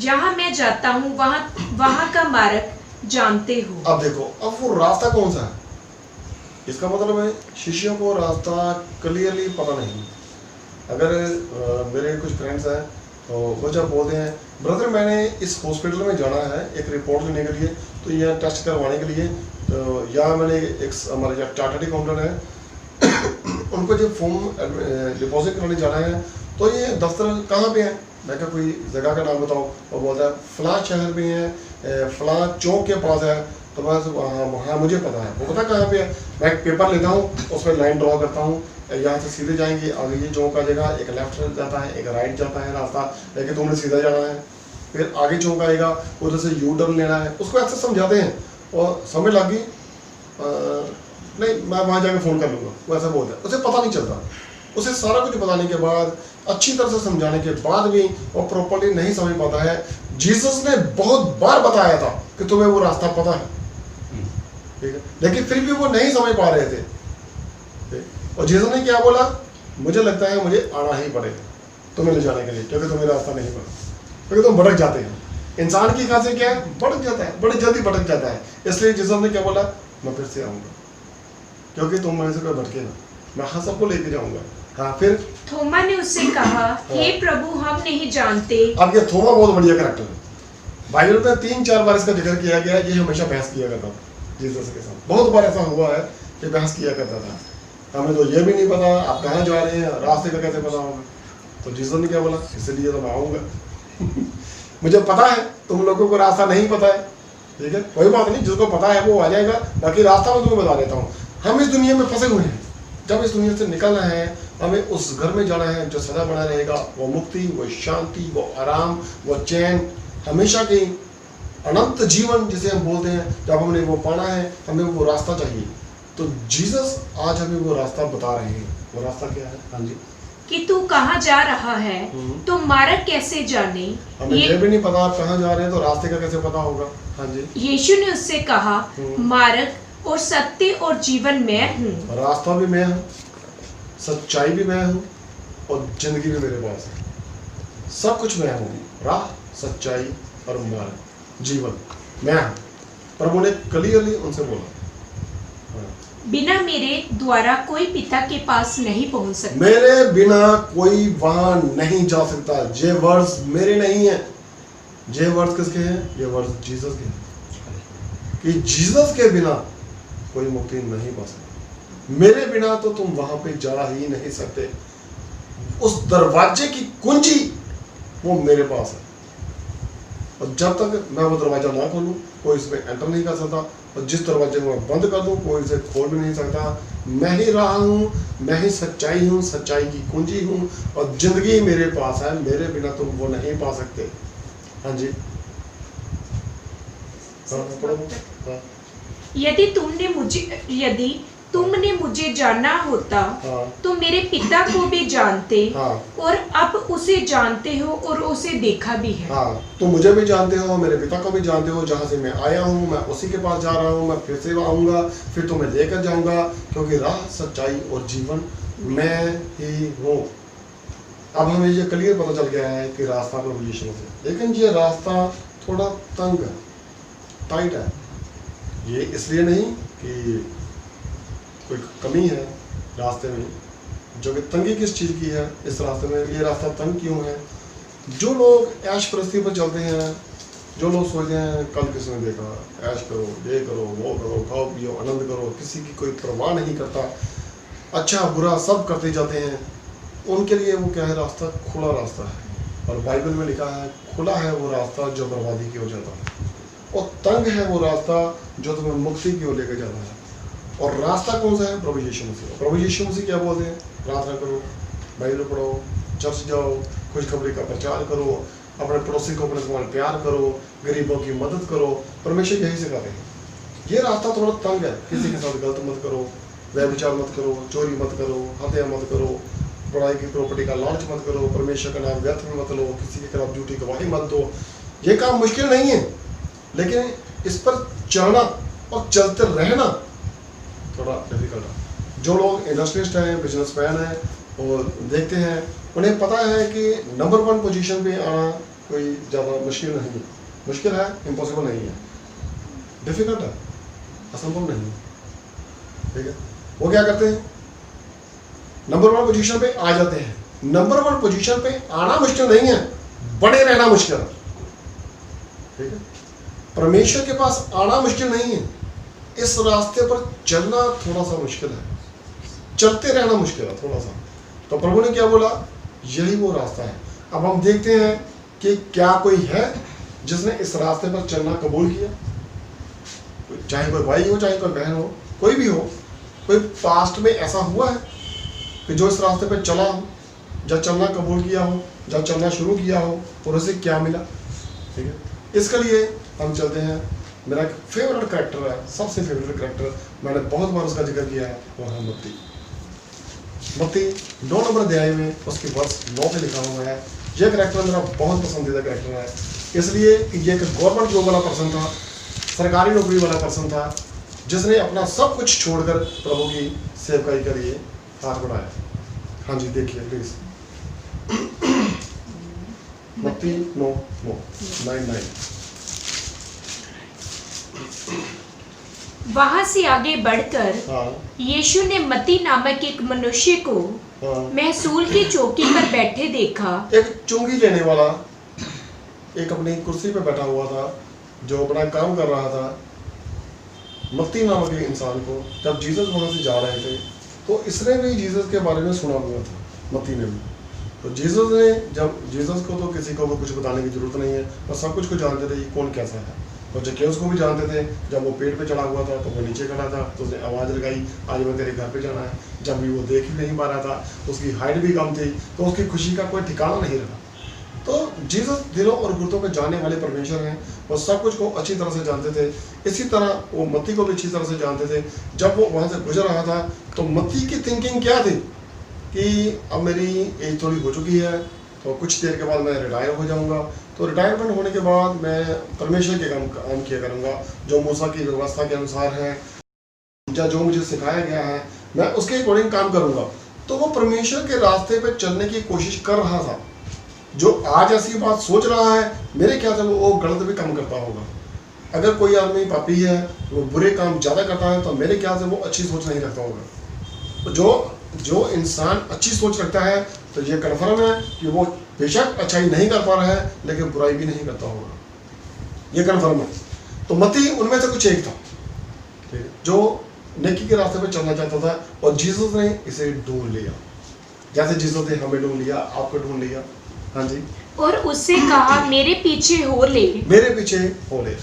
जहाँ मैं जाता हूँ वहाँ का मार्ग जानते हो। अब देखो, अब वो रास्ता कौन सा है? इसका मतलब है शिष्यों को रास्ता क्लियरली पता नहीं। अगर मेरे कुछ फ्रेंड्स हैं तो वो जब बोलते हैं ब्रदर मैंने इस हॉस्पिटल में जाना है एक रिपोर्ट लेने के लिए, तो यहाँ टेस्ट करवाने के लिए, तो यहाँ मैंने एक हमारे यहाँ चार्टर्ड अकाउंटेंट है उनको जब फॉर्म डिपॉजिट कराने जाना है, तो ये दफ्तर कहाँ पे है? मैं कहा कोई जगह का नाम बताओ। वो बोलता है फलां शहर में है, फलां चौक के पास है। तो बस हाँ मुझे पता है, वो पता कहाँ पे है। मैं एक पेपर लेता हूँ, उसमें लाइन ड्रॉ करता हूँ, यहाँ से सीधे जाएंगे, आगे ये चौक आ जाएगा, एक लेफ्ट जाता है एक राइट जाता है रास्ता, लेकिन तुमने सीधा जाना है। फिर आगे चौक आएगा, उधर से यू टर्न लेना है। उसको ऐसे समझाते हैं और समझ लग गई, नहीं मैं वहाँ जाकर फ़ोन कर लूँगा, वो ऐसा बोलता है। उसे पता नहीं चलता, उसे सारा कुछ बताने के बाद, अच्छी तरह से समझाने के बाद भी वो प्रॉपर्ली नहीं समझ पाता है। जीसस ने बहुत बार बताया था कि तुम्हें वो रास्ता पता है, ठीक है, लेकिन फिर भी वो नहीं समझ पा रहे थे। और जीसस ने क्या बोला, मुझे लगता है मुझे आना ही पड़ेगा तुम्हें ले जाने के लिए, क्योंकि तुम्हें रास्ता नहीं पता, क्योंकि तुम भटक जाते हो। इंसान की खासियत क्या है, भटक जाता है, बड़ी जल्दी भटक जाता है। इसलिए जीसस ने क्या बोला, मैं फिर से आऊँगा, क्योंकि तुम मेरे से कोई भटके ना, मैं हाँ सबको लेके जाऊँगा। हाँ फिर थोमा ने उससे कहा, हे प्रभु हम नहीं जानते। अब ये थोमा बहुत बढ़िया करैक्टर है। बाइबल में 3-4 बार इसका जिक्र किया गया है। ये हमेशा बहस किया करता था जीसस के साथ, बहुत बार ऐसा हुआ है कि बहस किया करता था, हमें तो ये भी नहीं पता आप कहाँ जा रहे हैं, रास्ते का कैसे पता होगा। तो जीसस ने क्या बोला, इसलिए तो मैं आऊँगा मुझे पता है तुम लोगों को रास्ता नहीं पता है, ठीक है, कोई बात नहीं, जिसको पता है वो आ जाएगा, बाकी रास्ता मैं तुम्हें बता देता हूँ। हम इस दुनिया में फंसे हुए हैं, जब इस दुनिया से निकलना है, हमें उस घर में जाना है जो सदा बना रहेगा, वो मुक्ति, वो शांति, वो आराम, वो चैन, हमेशा की अनंत जीवन जिसे हम बोलते हैं। जब हमने वो पाना है, हमें वो रास्ता चाहिए। तो जीसस आज हमें वो रास्ता बता रहे हैं। वो रास्ता क्या है? हाँ जी, कि तू कहाँ जा रहा है, तो मार्ग कैसे जाने। हमें ये भी नहीं पता आप कहाँ जा रहे हैं, तो रास्ते का कैसे पता होगा। हाँ जी, यीशु ने उससे कहा, मार्ग और सत्य और जीवन मैं हूँ। रास्ता भी मैं हूँ, सच्चाई भी मैं हूँ, और जिंदगी भी मेरे पास है। सब कुछ मैं हूँ, राह, सच्चाई और मार्ग, जीवन मैं हूँ। प्रभु ने क्लियरली उनसे बोला, बिना मेरे द्वारा कोई पिता के पास नहीं पहुंच सकता। मेरे बिना कोई वहां नहीं जा सकता। ये वर्ड्स मेरे नहीं है, ये वर्ड्स किसके हैं? ये वर्ड्स जीसस के हैं कि जीसस के बिना कोई मुक्ति नहीं पा सकता। मेरे बिना तो तुम वहां पे जा ही नहीं सकते। उस दरवाजे की कुंजी वो मेरे पास है, और जब तक मैं वो दरवाजा ना खोलूं कोई इसमें एंटर नहीं कर सकता, और जिस दरवाजे को मैं बंद कर दूं कोई इसे खोल भी नहीं सकता। मैं ही राह हूँ, मैं ही सच्चाई हूँ, सच्चाई की कुंजी हूँ, और जिंदगी मेरे पास है। मेरे बिना तुम वो नहीं पा सकते। हाँ जी, हाँ। यदि तुमने मुझे जाना होता, हाँ। तो मेरे पिता को भी जानते, हाँ। और अब उसे जानते हो और उसे देखा भी है। हाँ, तुम मुझे भी जानते हो, मेरे पिता को भी जानते हो। जहाँ से मैं आया हूँ मैं उसी के पास जा रहा हूँ, मैं फिर से आऊँगा, फिर तुम्हें लेकर जाऊँगा, क्योंकि राह, सच्चाई और जीवन मैं ही हूँ। अब हमें ये क्लियर पता चल गया है कि रास्ता प्रभु यीशु मसीह, लेकिन ये रास्ता थोड़ा तंग है, टाइट है। ये इसलिए नहीं कि कोई कमी है रास्ते में, जो कि तंगी किस चीज़ की है इस रास्ते में, ये रास्ता तंग क्यों है? जो लोग ऐश परस्ती पर चलते हैं, जो लोग सोचते हैं कल किसने देखा, ऐश करो, ये करो, वो करो, खाओ पियो, आनंद करो, किसी की कोई परवाह नहीं करता, अच्छा बुरा सब करते जाते हैं, उनके लिए वो क्या है? रास्ता खुला रास्ता है। और बाइबल में लिखा है, खुला है वो रास्ता जो बर्बादी की ओर जाता है, और तंग है वो रास्ता जो तुम्हें मुक्ति की ओर लेकर जाता है। और रास्ता कौन सा है? प्रभु यीशु मसीह। प्रभु यीशु मसीह क्या बोलते हैं? प्रार्थना करो, बाइबल पढ़ो, चर्च जाओ, खुशखबरी का प्रचार करो, अपने पड़ोसी को अपने समान प्यार करो, गरीबों की मदद करो। परमेश्वर यही सिखाते हैं। ये रास्ता थोड़ा तंग है। किसी के साथ गलत मत करो, व्यभिचार मत करो, चोरी मत करो, हत्या मत करो, पढ़ाई की प्रॉपर्टी का लालच मत करो, परमेश्वर का नाम व्यर्थ में मत लो, किसी के खिलाफ झूठी गवाही मत दो। ये काम मुश्किल नहीं है, लेकिन इस पर चलना और चलते रहना थोड़ा डिफिकल्ट है। जो लोग इंडस्ट्रियलिस्ट हैं, बिजनेसमैन हैं, और देखते हैं, उन्हें पता है कि नंबर 1 पोजीशन पे आना कोई ज़्यादा मुश्किल नहीं है। मुश्किल है, इम्पॉसिबल नहीं है, डिफिकल्ट है, असंभव नहीं है, ठीक है। वो क्या करते हैं? नंबर 1 पोजीशन पे आ जाते हैं। नंबर 1 पोजीशन पे आना मुश्किल नहीं है, बने रहना मुश्किल है, ठीक है। परमेश्वर के पास आना मुश्किल नहीं है, इस रास्ते पर चलना थोड़ा सा मुश्किल है, चलते रहना मुश्किल है थोड़ा सा। तो प्रभु ने क्या बोला? यही वो रास्ता है। अब हम देखते हैं कि क्या कोई है जिसने इस रास्ते पर चलना कबूल किया? चाहे कोई भाई हो, चाहे कोई बहन हो, कोई भी हो। कोई पास्ट में ऐसा हुआ है कि जो इस रास्ते पे चला हो, जब चलना कबूल किया हो, जब चलना शुरू किया हो, और उसे क्या मिला। ठीक है, इसके लिए हम चलते हैं। मेरा एक फेवरेट कैरेक्टर है, सबसे फेवरेट कैरेक्टर, मैंने बहुत बार उसका जिक्र किया है, वो है मत्ती। मत्ती 9 नंबर अध्याय में उसकी वर्ष 9 पे लिखा हुआ है। यह कैरेक्टर मेरा बहुत पसंदीदा कैरेक्टर है, इसलिए कि ये एक गवर्नमेंट जॉब वाला पर्सन था, सरकारी नौकरी वाला पर्सन था, जिसने अपना सब कुछ छोड़कर प्रभु की सेवकाई के लिए हाथ बढ़ाया। हाँ जी, देखिए प्लीज, मत्ती 9:9। वहां से आगे बढ़कर हाँ यीशु ने मत्ती नामक एक मनुष्य को हाँ, महसूल की चौकी पर बैठे देखा। एक चुंगी लेने वाला एक अपनी कुर्सी पे बैठा हुआ था, जो अपना काम कर रहा था। मत्ती नामक एक इंसान को जब जीसस वहां से जा रहे थे, तो इसने भी जीसस के बारे में सुना हुआ था, मत्ती ने भी। तो जीसस ने, जब जीसस को तो किसी को भी कुछ बताने की जरूरत नहीं है, और सब कुछ को जानते थे कि कौन कैसा है। और जक्केउस को भी जानते थे, जब वो पेड़ पे चढ़ा हुआ था तो वो नीचे खड़ा था, तो उसने आवाज़ लगाई, आज मैं तेरे घर पे जाना है। जब भी वो देख ही नहीं पा रहा था, उसकी हाइट भी कम थी, तो उसकी खुशी का कोई ठिकाना नहीं रहा। तो जीसस दिलों और गुर्दों में जाने वाले परमेश्वर हैं, वो सब कुछ को अच्छी तरह से जानते थे। इसी तरह वो मत्ती को भी अच्छी तरह से जानते थे। जब वो वहाँ से गुजर रहा था, तो मत्ती की थिंकिंग क्या थी कि अब मेरी एज थोड़ी हो चुकी है, तो कुछ देर के बाद मैं रिटायर हो जाऊंगा। तो रिटायरमेंट होने के बाद मैं परमेश्वर के काम किया करूंगा, जो मूसा की व्यवस्था के अनुसार है, या जो मुझे सिखाया गया है, मैं उसके अकॉर्डिंग काम करूंगा। तो वो परमेश्वर के रास्ते पे चलने की कोशिश कर रहा था। जो आज ऐसी बात सोच रहा है, मेरे ख्याल से वो गलत भी काम करता होगा। अगर कोई आदमी पापी है, वो बुरे काम ज़्यादा करता है, तो मेरे ख्याल से वो अच्छी सोच नहीं रखता होगा। तो जो इंसान अच्छी सोच रखता है, तो ये कन्फर्म है कि वो बेशक अच्छाई नहीं कर पा रहा है, लेकिन बुराई भी नहीं करता होगा, ये कन्फर्म है। तो मत्ती उनमें से कुछ एक था, ठीक है, जो नेकी के रास्ते पे चलना चाहता था, और जीसस ने इसे ढूंढ लिया, जैसे जीसस ने हमें ढूंढ लिया, आपको ढूंढ लिया। हाँ जी, और उससे कहा, मेरे पीछे हो ले। मेरे पीछे हो ले।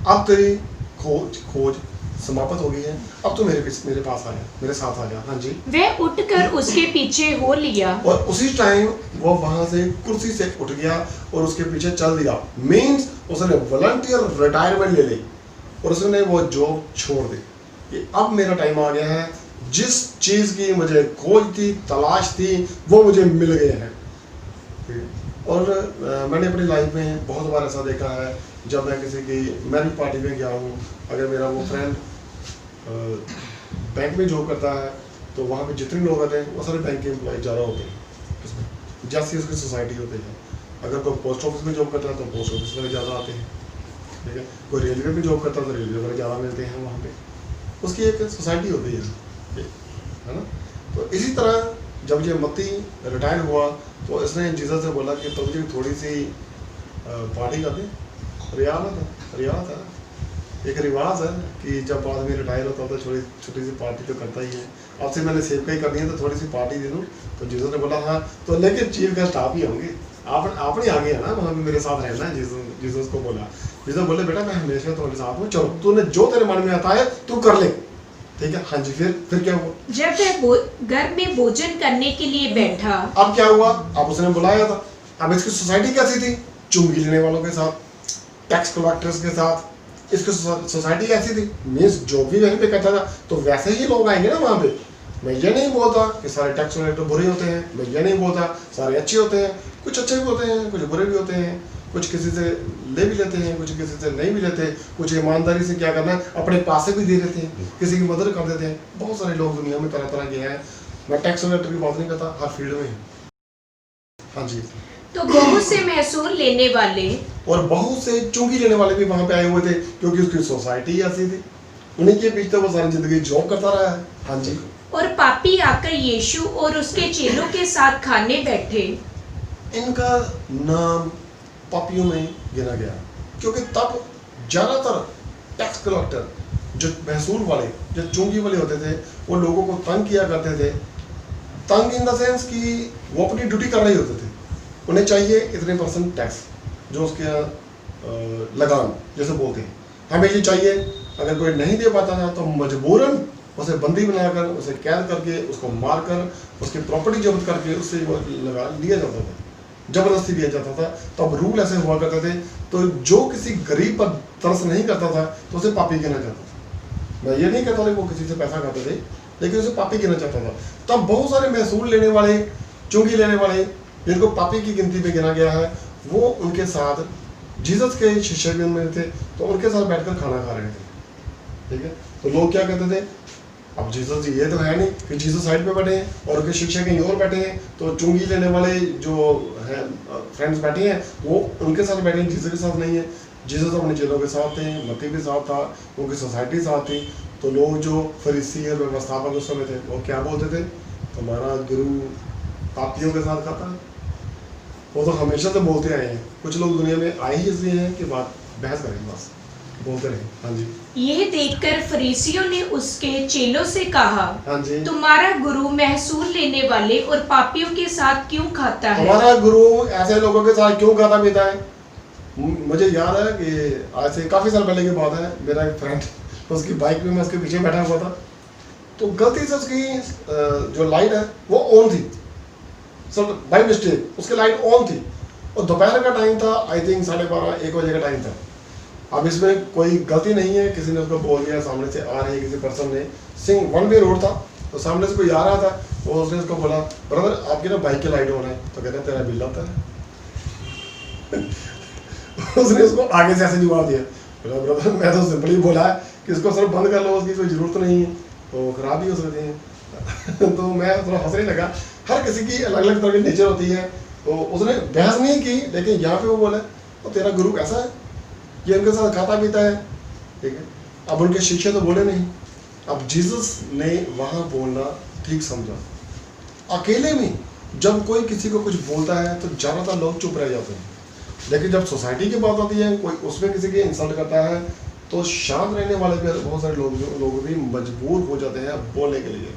अब तेरी खोज समाप्त हो गई है, अब तो मेरे पास आ जा, मेरे साथ आ जा। हाँ जी, वह उठकर उसके पीछे हो लिया। और उसी टाइम वो वहां से कुर्सी से उठ गया और उसके पीछे चल दिया। मीन्स उसने वॉलंटियर रिटायरमेंट ले ली, और उसने वो जॉब छोड़ दी कि अब मेरा टाइम आ गया है, जिस चीज़ की मुझे खोज थी, तलाश थी, वो मुझे मिल गए हैं। और मैंने अपनी लाइफ में बहुत बार ऐसा देखा है, जब मैं किसी की मैरिज पार्टी में गया हूँ, अगर मेरा वो फ्रेंड बैंक में जॉब करता है, तो वहाँ पे जितने लोग आते हैं वो सारे बैंक के एम्प्लॉय ज़्यादा होते हैं उसमें, जैसी उसकी सोसाइटी होती है। अगर कोई पोस्ट ऑफिस में जॉब करता है तो पोस्ट ऑफिस वाले ज़्यादा आते हैं, ठीक है। कोई रेलवे में जॉब करता है तो रेलवे वाले ज़्यादा मिलते हैं वहाँ पे, उसकी एक सोसाइटी होती है ना। तो इसी तरह जब ये मत्ती रिटायर हुआ, तो इसने जीसस से बोला कि प्रभु जी थोड़ी सी पार्टी कर दें। रियाज है, एक रिवाज है कि जब आदमी रिटायर होता है तो छोटी सी पार्टी तो करता ही है। आपसे मैंने सेवकाई करनी है तो थोड़ी सी पार्टी दे दूँ। तो जीसस ने बोला हाँ, तो लेकिन चीफ गेस्ट आप ही होंगे, आप नहीं आगे है ना, वहाँ मेरे साथ रहना है। जीसस को बोला, जीसस बोले बेटा मैं हमेशा तुम्हारे साथ हूँ, चलो तूने जो तेरे मन में आता है तू कर ले, ठीक है। हाँ जी, फिर क्या हुआ? जब वह घर में भोजन करने के लिए बैठा, अब क्या हुआ? अब उसने बुलाया था। अब इसकी सोसाइटी कैसी थी? चुंगी लेने वालों के साथ, टैक्स कलेक्टर्स के साथ इसकी सोसाइटी कैसी थी? मीन्स जो भी वहीं पे करता था तो वैसे ही लोग आएंगे ना वहाँ पे। मैं ये नहीं बोलता कि सारे टैक्स कलेक्टर बुरे होते हैं, मैं ये नहीं बोलता सारे अच्छे होते हैं, कुछ अच्छे भी होते हैं, कुछ बुरे भी होते हैं, कुछ किसी से ले भी लेते हैं, कुछ किसी से नहीं भी लेते, कुछ ईमानदारी से क्या करना है अपने पैसे भी दे देते हैं, किसी की मदद कर देते हैं। बहुत सारे लोग दुनिया में तरह तरह के हैं। मैं टैक्स कलेक्टर की बात नहीं करता, हर फील्ड में। हाँ जी, तो बहुत से महसूल लेने वाले और बहुत से चुंगी लेने वाले भी वहां पे आए हुए थे, क्योंकि उसकी सोसाइटी ऐसी थी। उन्हीं के पीछे वो सारी जिंदगी जॉब करता रहा है। हाँ जी, और पापी आकर यीशु और उसके चेलों के साथ खाने बैठे। इनका नाम पापियों में गिना गया, क्योंकि तब ज्यादातर टैक्स कलेक्टर जो महसूल वाले, जो चुंगी वाले होते थे, वो लोगों को तंग किया करते थे। तंग इन द सेंस कि वो अपनी ड्यूटी कर रहे होते थे, उन्हें चाहिए इतने % टैक्स, जो उसके लगान जैसे बोलते हैं, हमें ये चाहिए। अगर कोई नहीं दे पाता था तो मजबूरन उसे बंदी बनाकर, उसे कैद करके, उसको मारकर, उसकी प्रॉपर्टी जब्त करके उससे वो लगा लिया जाता था, जबरदस्ती लिया जाता था। तब रूल ऐसे हुआ करते थे। तो जो किसी गरीब पर तरस नहीं करता था तो उसे पापी गिना जाता था। मैं ये नहीं कहता कि वो किसी से पैसा खाते थे, लेकिन उसे पापी गिना जाता था। तब बहुत सारे महसूल लेने वाले, चुंगी लेने वाले, जिनको पापी की गिनती में गिना गया है, वो उनके साथ जीसस के शिष्य में थे, तो उनके साथ बैठकर खाना खा रहे थे। ठीक है, तो लोग क्या कहते थे, अब जीसस जी ये तो है नहीं कि जीसस साइड पे बैठे हैं और उनके शिक्षक कहीं और बैठे हैं, तो चुंगी लेने वाले जो हैं फ्रेंड्स बैठे हैं वो उनके साथ बैठे हैं, जीसस के साथ नहीं है। जीसस अपने चेलों के साथ थे, मत्ती के साथ था, उनकी सोसाइटी साथ थी। तो लोग जो फरीसी है, व्यवस्थापक उस समय थे, वो क्या बोलते थे, तुम्हारा गुरु पापियों के साथ खाता है। वो तो हमेशा से बोलते आए हैं। कुछ लोग दुनिया में आए ही इसलिए हैं कि बात बहस करें, बस बोलते रहे। हाँ जी। यह देखकर फरीसियों ने उसके चेलों से कहा, हाँ जी, तुम्हारा गुरु महसूल लेने वाले और पापियों के साथ क्यों खाता है? हमारा गुरु ऐसे लोगों के साथ क्यों खाता पीता है? मुझे याद है कि आज से काफ़ी साल पहले की बात है, मेरा एक फ्रेंड, उसकी बाइक में मैं उसके पीछे बैठा हुआ था, तो गलती से उसकी जो लाइट है वो ऑन थी, सब बाई मिस्टेक उसकी लाइट ऑन थी, और दोपहर का टाइम था, आई थिंक 12:30-1 बजे का टाइम था। अब इसमें कोई गलती नहीं है, किसी ने उसको बोल दिया, सामने से आ रही किसी पर्सन ने, सिंह वन वे रोड था, तो सामने से कोई आ रहा था, तो उसने उसको बोला, ब्रदर आपकी ना बाइक की लाइट ऑन है। तो कहते हैं तेरा बिल आता है। उसने उसको आगे से ऐसे जवाब दिया, बोला ब्रदर मैं तो सिंपली बोला है कि इसको सिर्फ बंद कर लो, उसकी कोई ज़रूरत नहीं है, तो खराब भी हो सकती है। तो मैं थोड़ा हंसने लगा। हर किसी की अलग अलग तरह की नेचर होती है, तो उसने बहस नहीं की, लेकिन यहाँ पे वो बोला तो तेरा गुरु ऐसा है, ये उनके साथ खाता पीता है। ठीक है, अब उनके शिष्य तो बोले नहीं। अब जीसस ने वहाँ बोलना ठीक समझा। अकेले में जब कोई किसी को कुछ बोलता है तो ज़्यादातर लोग चुप रह जाते हैं, लेकिन जब सोसाइटी की बात आती है, कोई उसमें किसी की इंसल्ट करता है, तो शांत रहने वाले भी बहुत सारे लोग भी मजबूर हो जाते हैं बोलने के लिए,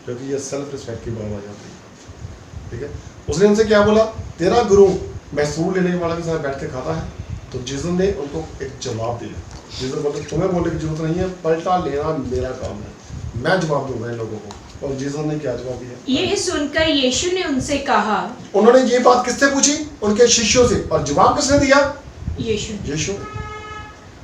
क्योंकि ये सेल्फ रिस्पेक्ट की बात आ जाती है। ठीक है, उसने उनसे क्या बोला, तेरा गुरु महसूल लेने वाले के साथ बैठ के खाता है। तो जीसस ने उनको एक जवाब दिया। जीसस बोलते तुम्हें बोलने की जरूरत नहीं है, पलटा लेना मेरा काम है, मैं जवाब दूंगा इन लोगों को। और जीसस ने क्या जवाब दिया? यह सुनकर यीशु ने उनसे कहा, उन्होंने ये बात किससे पूछी? उनके शिष्यों से। और जवाब किसने दिया? यीशु।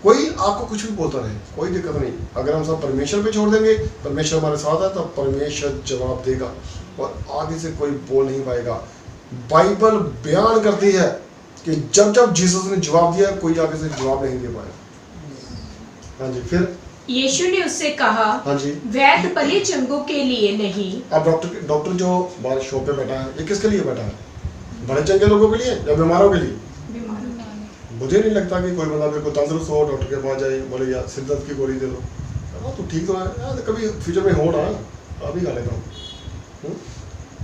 कोई आपको कुछ भी बोलता रहे, कोई दिक्कत नहीं, अगर हम सब परमेश्वर पे छोड़ देंगे, परमेश्वर हमारे साथ है, तब परमेश्वर जवाब देगा और आगे से कोई बोल नहीं पाएगा। बाइबल बयान करती है कि जब जब जीसस ने जवाब दिया, कोई आगे से जवाब नहीं दे पाया। हाँ जी, फिर यीशु ने उससे कहा, हाँ जी, वैद्य भले चंगों के लिए नहीं। अब डॉक्टर जो बाहर शॉप पे बैठा है, ये किसके लिए बैठा है? बड़े चंगे लोगों के लिए या बीमारों के लिए? मुझे नहीं लगता कि कोई बंदा बिल्कुल तंदुरुस्त हो, डॉक्टर के पास जाए, बोले यार सिर दर्द की गोली दे दो, हाँ तो ठीक तो है यार, कभी फ्यूचर में हो ना, अभी खा लेता हूँ।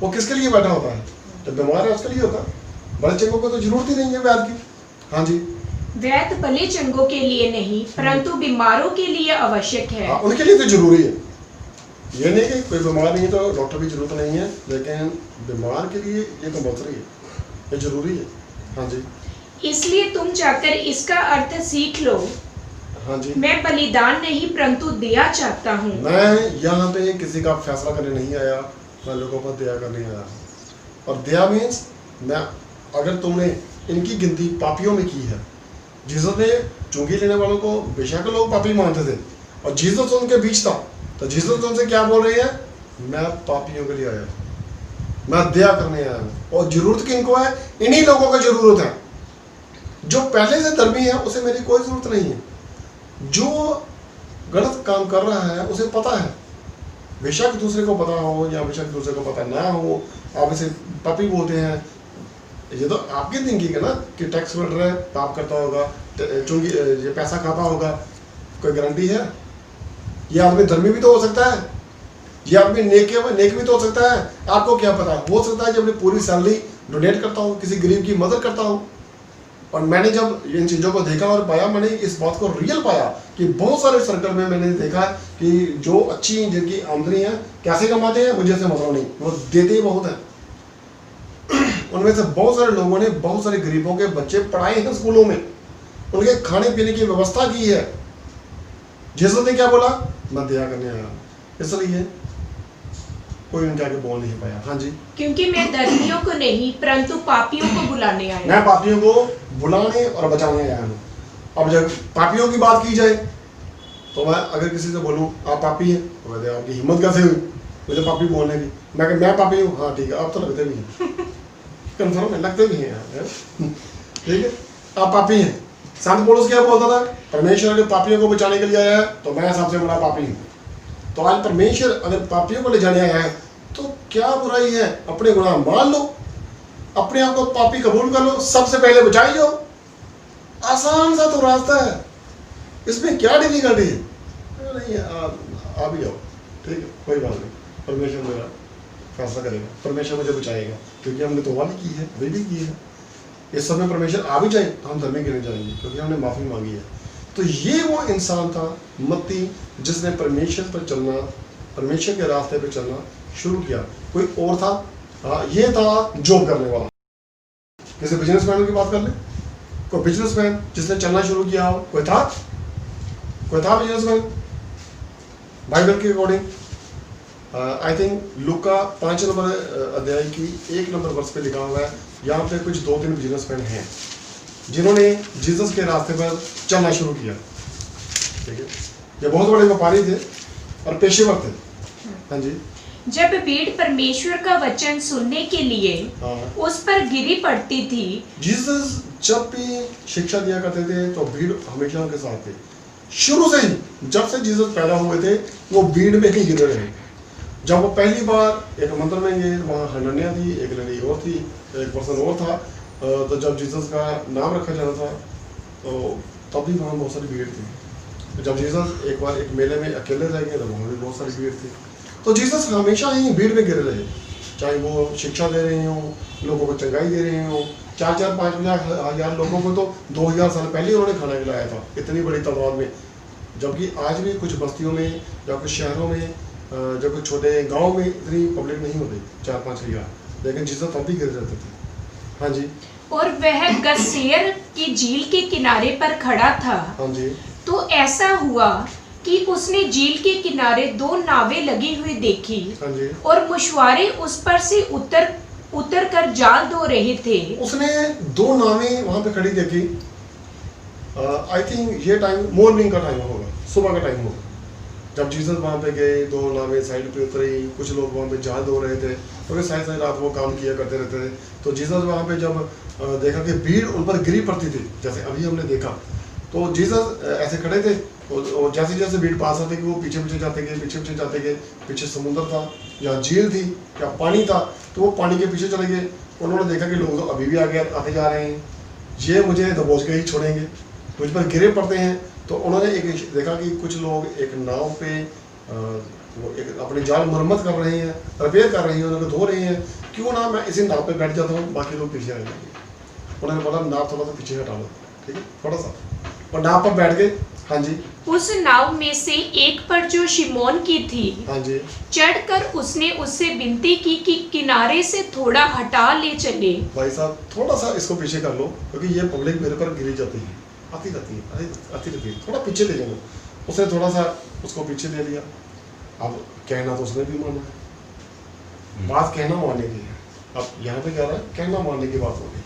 वो किसके लिए बैठा होता है? जब बीमार है उसके लिए होता है। बड़े चंगों को तो जरूरत ही नहीं है वैद्य की। हाँ जी, वैद्य भले चंगों के लिए नहीं, परंतु बीमारों के लिए आवश्यक है। हाँ, उनके लिए तो जरूरी है। ये नहीं कि कोई बीमार नहीं है तो डॉक्टर की जरूरत नहीं है, लेकिन बीमार के लिए ये कंपल्सरी है, ये जरूरी है। हाँ जी, इसलिए तुम जाकर इसका अर्थ सीख लो। हाँ जी, मैं बलिदान नहीं परंतु दया चाहता हूँ। मैं यहाँ पे किसी का फैसला करने नहीं आया, मैं लोगों पर दया करने आया। और दया मीन्स मैं, अगर तुमने इनकी गिनती पापियों में की है, जीसस ने चुंगी लेने वालों को बेशक लोग पापी मानते थे और जीसस उनके बीच था, तो जीसस उनसे क्या बोल रही है? मैं पापियों के लिए आया, मैं दया करने आया हूँ। और जरूरत किनको है? इन्हीं लोगों को जरूरत है। जो पहले से धर्मी है उसे मेरी कोई जरूरत नहीं है, जो गलत काम कर रहा है उसे पता है, बेशक दूसरे को पता हो या बेशक दूसरे को पता ना हो, आप इसे पापी बोलते हैं। ये तो आपकी थिंकिंग है ना कि टैक्स कलेक्टर है, पाप करता होगा, चूंकि ये पैसा खाता होगा, कोई गारंटी है? ये आदमी धर्मी भी तो हो सकता है, ये आदमी नेक भी तो हो सकता है। आपको क्या पता, हो सकता है कि अपनी पूरी सैलरी डोनेट करता हूँ, किसी गरीब की मदद करता हूँ। और मैंने जब इन चीज़ों को देखा और पाया, मैंने इस बात को रियल पाया कि बहुत सारे सर्कल में मैंने देखा कि जो अच्छी जिनकी आमदनी है कैसे कमाते हैं मुझे से मतलब नहीं, वो देते ही बहुत है। उनमें से बहुत सारे लोगों ने बहुत सारे गरीबों के बच्चे पढ़ाए हैं स्कूलों में, उनके खाने पीने की व्यवस्था की है। जीसस ने क्या बोला? मैं दया करने आया। इसलिए कोई उनके आगे बोल नहीं पाया। हाँ जी, क्योंकि मैं धर्मियों को नहीं परंतु पापियों को बुलाने आया। मैं पापियों को बुलाने और बचाने आया हूँ। अब जब पापियों की बात की जाए तो मैं अगर किसी से बोलूँ आप पापी हैं, तो कहते आपकी हिम्मत कैसे हुई मुझे पापी बोलने की? मैं पापी हूँ, हाँ ठीक है, आप तो लगते भी हैं, कन्फर्म है, लगते भी हैं यार, ठीक है, आप पापी हैं। संत पौलुस क्या बोलता था? परमेश्वर अगर पापियों को बचाने के लिए आया है तो मैं सबसे बड़ा पापी हूँ। तो आज परमेश्वर अगर पापियों को ले जाने आया है तो क्या बुराई है? अपने गुनाह मान लो, अपने आप को पापी कबूल कर लो, सबसे पहले बचाई जाओ। आसान सा तो रास्ता है, इसमें क्या डिफिकल्टी है? नहीं आ भी जाओ, ठीक है, कोई बात नहीं, परमेश्वर मेरा फैसला करेगा, परमेश्वर मुझे बचाएगा, क्योंकि हमने तौबा भी की है, अभी भी की है। इस समय परमेश्वर आ भी जाए तो हम धर्मी गिने जाएंगे, क्योंकि हमने माफ़ी मांगी है। तो ये वो इंसान था मत्ती जिसने परमेश्वर पर चलना, परमेश्वर के रास्ते पर चलना शुरू किया। कोई और था? ये था जॉब करने वाला। किसी बिजनेसमैन की बात कर ले, कोई बिजनेसमैन जिसने चलना शुरू किया हो, कोई था बिजनेसमैन बाइबल के according? I think Luka 5 number अध्याय की 1 नंबर वर्ष पे लिखा हुआ है, यहाँ पे कुछ 2-3 बिजनेसमैन हैं जिन्होंने जीसस के रास्ते पर चलना शुरू किया, ठीक है। ये बहुत बड़े व्यापारी थे और पेशेवर थे। हाँ जी। जब भीड़ परमेश्वर का वचन सुनने के लिए उस पर गिरी पड़ती थी, जीसस जब भी शिक्षा दिया करते थे तो भीड़ हमेशा उनके साथ थे। शुरू से ही, जब से जीसस पैदा हुए थे वो भीड़ में ही गिरे रहे। जब वो पहली बार एक मंदिर में गए, वहाँ हनन्याह थी, एक लड़ी और थी, एक पर्सन और था, तो जब जीसस का नाम रखा जाना था तो तब भी वहाँ बहुत सारी भीड़ थी। जब जीसस एक बार एक मेले में अकेले रह गए तो वहाँ भी बहुत सारी भीड़ थी। तो जीसस हमेशा ही भीड़ में गिरे रहे, चाहे वो शिक्षा दे रहे हों, लोगों को चंगाई दे रहे हों। 4-5 हज़ार लोगों को तो 2000 साल पहले उन्होंने खाना खिलाया था, इतनी बड़ी तादाद में। जबकि आज भी कुछ बस्तियों में या कुछ शहरों में, जो कुछ छोटे गाँव में इतनी पब्लिक नहीं होती, 4-5 हज़ार, लेकिन जीसस तब भी गिर जाते थे। हाँ जी। और वह गसेर की झील के किनारे पर खड़ा था। हाँ जी। तो ऐसा हुआ कि उसने झील के किनारे 2 नावें लगी हुई देखी। हाँ जी। और मछुआरे उस पर से उतर कर जाल धो रहे थे। उसने 2 नावें वहाँ पे खड़ी देखी। आई थिंक ये टाइम मॉर्निंग का टाइम होगा, सुबह का टाइम होगा। जब जीसस वहाँ पे गए, 2 नावें साइड पे उतरी, कुछ लोग वहाँ पे जाल धो रहे थे, क्योंकि सारी रात वो काम किया करते रहते थे। तो जीसस वहाँ पे जब देखा कि भीड़ उन पर गिरी पड़ती थी, जैसे अभी हमने देखा, तो जीसस ऐसे खड़े थे, और जैसे जैसे भीड़ पास आती कि वो पीछे पीछे जाते गए, पीछे समुद्र था या झील थी या पानी था, तो वो पानी के पीछे चले गए। उन्होंने देखा कि लोग तो अभी भी आते जा रहे हैं, ये मुझे दबोच के ही छोड़ेंगे, मुझ पर गिरे पड़ते हैं। तो उन्होंने एक देखा कि कुछ लोग एक नाव पे वो एक अपने जाल मरम्मत कर रहे हैं, रिपेयर कर रहे हैं, उन्होंने धो रहे हैं, क्यों ना मैं इसी नाव पे बैठ जाता हूँ, बाकी लोग पीछे आ जाएंगे। उन्होंने बोला नाव थोड़ा सा पीछे हटा लो, ठीक है, थोड़ा सा, और नाव पर बैठ गए। हाँ जी। उस नाव में से एक पर जो शिमोन की थी, हाँ जी, चढ़कर उसने उससे विनती की कि किनारे से थोड़ा हटा ले चले। भाई साहब थोड़ा सा इसको पीछे कर लो, क्योंकि ये पब्लिक मेरे पर गिरी जाती है, आती रहती है, थोड़ा पीछे ले जाओ। उसने थोड़ा सा उसको पीछे ले लिया। अब कहना तो उसने भी माना, बात कहना मानने की है। अब यहाँ पे क्या रहा है, कहना मानने की बात हो गई,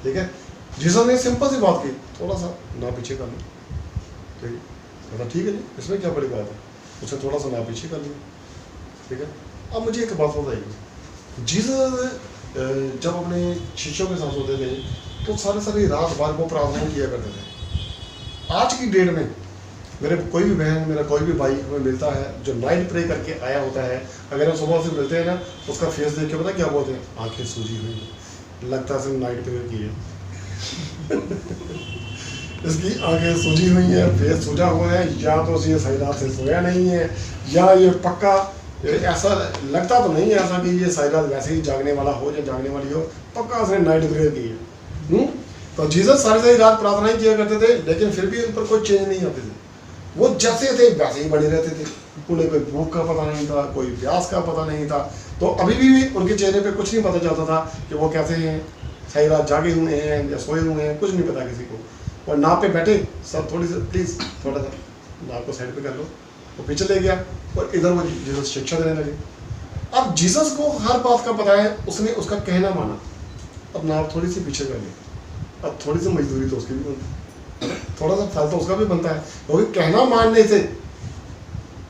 ठीक है। जीसस ने सिंपल सी बात की, थोड़ा सा ना पीछे कर लो, ठीक है, मतलब ठीक है जी, इसमें क्या बड़ी बात है। उसने थोड़ा सा ना पीछे कर लिया, ठीक है। अब मुझे एक बात बताइए, जीसस जब अपने शिष्यों के साथ होते थे तो सारी रात भर वो प्रार्थना किया करते थे। आज की डेट में मेरे कोई भी बहन, मेरा कोई भी भाई हमें मिलता है जो नाइट प्रे करके आया होता है, अगर हम सुबह से मिलते हैं ना, उसका फेस देख के पता क्या बोलते हैं, आंखें सूजी हुई हैं, लगता है सिर्फ नाइट प्रे की है। इसकी आंखें सूजी हुई हैं, फेस सूजा हुआ है, या तो ये सही रात से सोया नहीं है, या ये पक्का ऐसा लगता तो नहीं है ऐसा कि ये सही रात वैसे ही जागने वाला हो या जागने वाली हो, पक्का उसने नाइट प्रे की है। तो जीसस सारी रात प्रार्थनाएं किया करते थे, लेकिन फिर भी उन पर कोई चेंज नहीं आते थे। वो जैसे थे वैसे ही बने रहते थे, उन्हें कोई भूख का पता नहीं था, कोई प्यास का पता नहीं था। तो अभी भी उनके चेहरे पे कुछ नहीं पता चलता था कि वो कैसे हैं, सही रात जागे हुए हैं या सोए हुए हैं, कुछ नहीं पता किसी को। और नाव पे बैठे सब, थोड़ी सी प्लीज़ थोड़ा सा नाव को साइड पे कर लो, वो पीछे ले गया और इधर वो जीसस शिक्षा देने लगे। अब जीसस को हर बात का पता है, उसने उसका कहना माना। अब नाव थोड़ी सी पीछे कर ली, अब थोड़ी सी मजदूरी तो उसकी भी बनती है, थोड़ा सा फल तो उसका भी बनता है, क्योंकि कहना मानने से,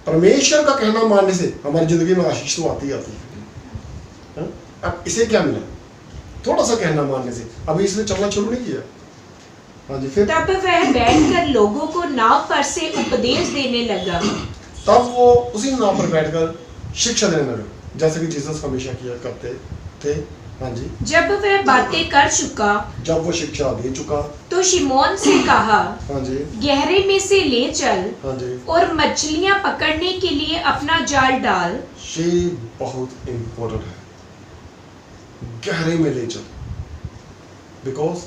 परमेश्वर का कहना मानने से हमारी जिंदगी में आशीष तो आती ही आती है। अब इसे क्या मिला? थोड़ा सा कहना मानने से। अभी इसने चलना शुरू नहीं किया। हाँ जी, फिर तब वह बैठकर लोगों को नाव पर से उपदेश देने लगा। तब वो उसी नाव पर बैठकर शिक्षा देने लगा, जैसे कि जीसस हमेशा किया करते थे। हाँ जी, जब वह बातें कर चुका, जब वो शिक्षा दे चुका, तो शिमोन से कहा, हाँ जी, गहरे में से ले चल हाँ जी, और मछलियां पकड़ने के लिए अपना जाल डाल। ये बहुत इम्पोर्टेंट है, गहरे में ले चल। बिकॉज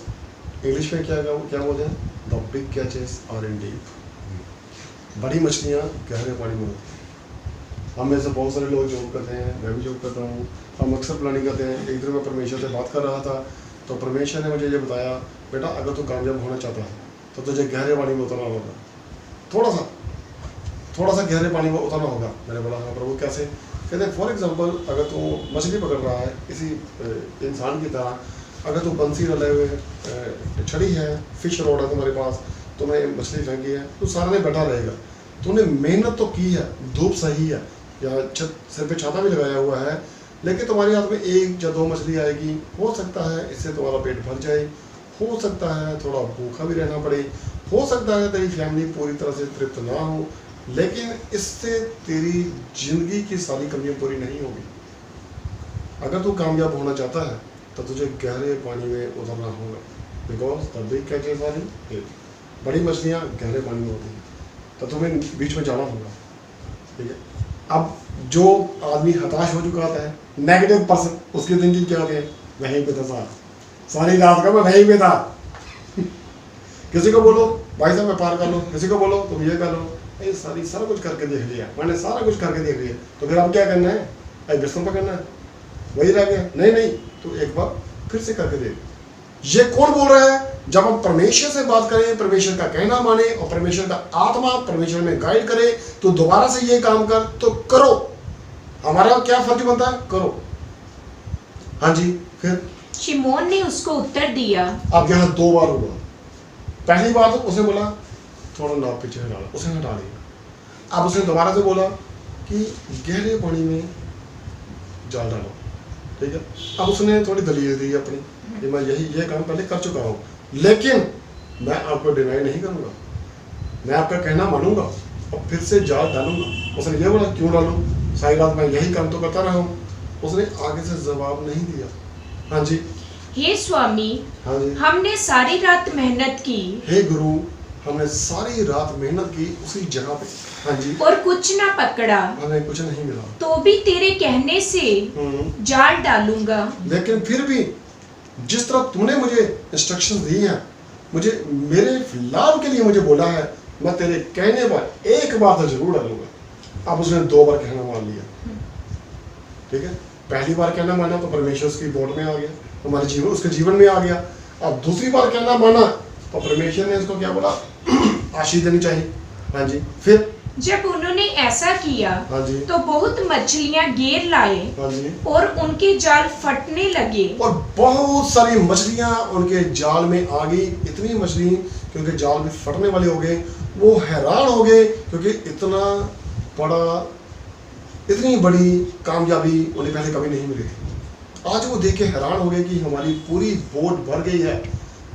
इंग्लिश में क्या बोलते हैं, the big catches are in deep. बड़ी मछलियाँ गहरे पानी में होती हैं। हम में से बहुत सारे लोग जॉब करते हैं, मैं भी जॉब करता हूँ, हम अक्सर प्लानिंग करते हैं। एक दिन मैं परमेश्वर से बात कर रहा था, तो परमेश्वर ने मुझे ये बताया, बेटा अगर तू कामयाब होना चाहता है तो तुझे गहरे पानी में उतरना होगा, थोड़ा सा गहरे पानी में उतरना होगा। मैंने बोला हाँ प्रभु कैसे? कहते फॉर एग्जांपल, अगर तू मछली पकड़ रहा है किसी इंसान की तरह, अगर तू बंसी डले हुए छड़ी है, फिश रोड है तुम्हारे पास, तुम्हें मछली फेंकी है, तो सारा ने बैठा रहेगा। तूने मेहनत तो की है, धूप सही है, या सिर पे छाता भी लगाया हुआ है, लेकिन तुम्हारे हाथ में एक या दो मछली आएगी। हो सकता है इससे तुम्हारा पेट भर जाए, हो सकता है थोड़ा भूखा भी रहना पड़े, हो सकता है तेरी फैमिली पूरी तरह से तृप्त ना हो, लेकिन इससे तेरी जिंदगी की सारी कमियां पूरी नहीं होगी। अगर तू कामयाब होना चाहता है तो तुझे गहरे पानी में उतरना होगा। Because the big catches are in deep. बड़ी मछलियाँ गहरे पानी में होती हैं, तो तुम्हें बीच में जाना होगा। ठीक है, अब जो आदमी हताश हो चुका होता है, नेगेटिव पर्सन, उसकी थिंकिंग क्या होती है, वहीं पे था सारी रात का मैं वहीं पे था। किसी को बोलो भाई साहब मैं पार कर लो, किसी को बोलो तुम ये कर लो, ये सारा कुछ करके देख लिया, मैंने सारा कुछ करके देख लिया, तो फिर अब क्या करना है? अरे बिस्तर पकड़ना है, वही रह गया। नहीं, तो एक बार फिर से करके देख। ये कौन बोल रहा है? जब हम परमेश्वर से बात करें, परमेश्वर का कहना माने और परमेश्वर का आत्मा परमेश्वर में गाइड करे, तो दोबारा से ये काम कर तो करो। हमारा क्या फर्ज बनता है? करो। हाँ जी, फिर शिमोन ने उसको उत्तर दिया। अब यहाँ दो बार हुआ। पहली बार तो उसने बोला थोड़ा नाव पीछे हटाना, उसने हटा दिया। अब उसने दोबारा से बोला कि गहरे पानी में जाल डालो। ठीक है, अब उसने थोड़ी दलील दी अपनी कि मैं ये काम पहले कर चुका हूँ, लेकिन मैं आपको डिनाई नहीं करूँगा, मैं आपका कहना मानूंगा और फिर से जाल डालूंगा। उसने ये बोला क्यों डालूं, सारी रात मैं यही काम तो करता रहा हूँ। उसने आगे से जवाब नहीं दिया। हाँ जी, हे स्वामी, हाँ जी, हमने सारी रात मेहनत की। हे गुरु, हमने सारी रात मेहनत की उसी जगह पे। हाँ जी, और कुछ ना पकड़ा, हमें कुछ नहीं मिला, तो भी तेरे कहने से जाल डालूंगा। लेकिन फिर भी जिस तरह तुमने मुझे इंस्ट्रक्शंस दी हैं, मुझे मेरे लाभ के लिए मुझे बोला है, मैं तेरे कहने पर एक बार तो जरूर डालूंगा। अब उसने दो बार कहना मान लिया। ठीक है, पहली बार कहना माना तो परमेश्वर उसकी बोर्ड में आ गया, हमारे जीवन उसके जीवन में आ गया। अब दूसरी बार कहना माना तो परमेश्वर ने उसको क्या बोला, आशीष देनी चाहिए। हाँ जी, फिर जब उन्होंने ऐसा किया, हाँ जी, तो बहुत मछलियां घेर लाए, हाँ जी, और उनके जाल फटने लगे। और बहुत सारी मछलियां उनके जाल में आ गई। इतनी मछली कि उनके जाल भी फटने वाले हो गए। वो हैरान हो गए क्योंकि इतनी बड़ी कामयाबी उन्हें पहले कभी नहीं मिली थी। आज वो देख के हैरान हो गए कि हमारी पूरी बोट भर गई है,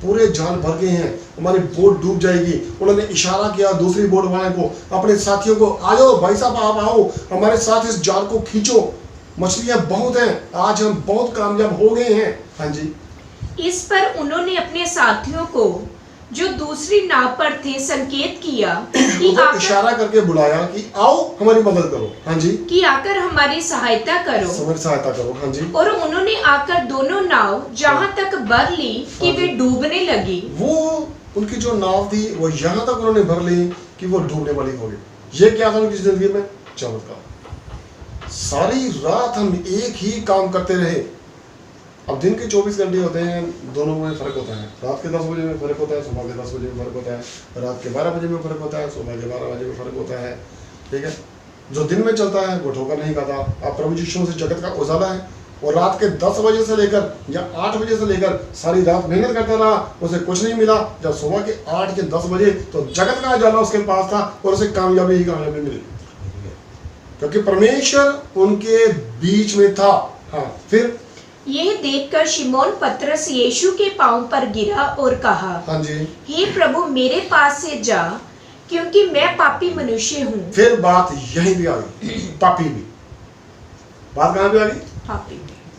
पूरे जाल भर गए हैं, हमारी बोट डूब जाएगी। उन्होंने इशारा किया दूसरी बोट वाले को, अपने साथियों को, आओ भाई साहब आप आओ, हमारे साथ इस जाल को खींचो, मछलियां बहुत हैं, आज हम बहुत कामयाब हो गए हैं। हाँ जी, इस पर उन्होंने अपने साथियों को जो दूसरी नाव पर थे संकेत किया कि आकर, इशारा करके बुलाया कि आओ हमारी मदद करो। हाँ जी, कि आकर हमारी सहायता करो। सहायता करो। हाँ जी, और उन्होंने आकर दोनों नाव जहां तक भर ली कि वे डूबने लगी। वो उनकी जो नाव थी वो यहाँ तक उन्होंने भर ली कि वो डूबने वाली हो गई। ये क्या था उनकी जिंदगी में? चमत्कार। सारी रात हम एक ही काम करते रहे। अब दिन के 24 घंटे होते हैं, दोनों में फ़र्क होता है। रात के 10 बजे में फ़र्क होता है, सुबह के 10 बजे में फ़र्क होता है, रात के 12 बजे में फ़र्क होता है, सुबह के 12 बजे में फ़र्क होता है। ठीक है, जो दिन में चलता है वो ठोकर नहीं खाता। अब प्रभु यीशु मसीह जगत का उजाला है, और रात के 10 बजे से लेकर या 8 बजे से लेकर सारी रात मेहनत करता रहा, उसे कुछ नहीं मिला। जब सुबह के 8 के 10 बजे तो जगत का उजाला उसके पास था और उसे कामयाबी ही कामयाबी मिली, क्योंकि परमेश्वर उनके बीच में था। हाँ, फिर यह देखकर शिमोन पतरस यीशु के पांव पर गिरा और कहा, हाँ जी, हे प्रभु मेरे पास से जा, क्योंकि मैं पापी मनुष्य हूँ। फिर बात यहीं भी आ गई, पापी भी। बात कहाँ पे आ गई? पापी।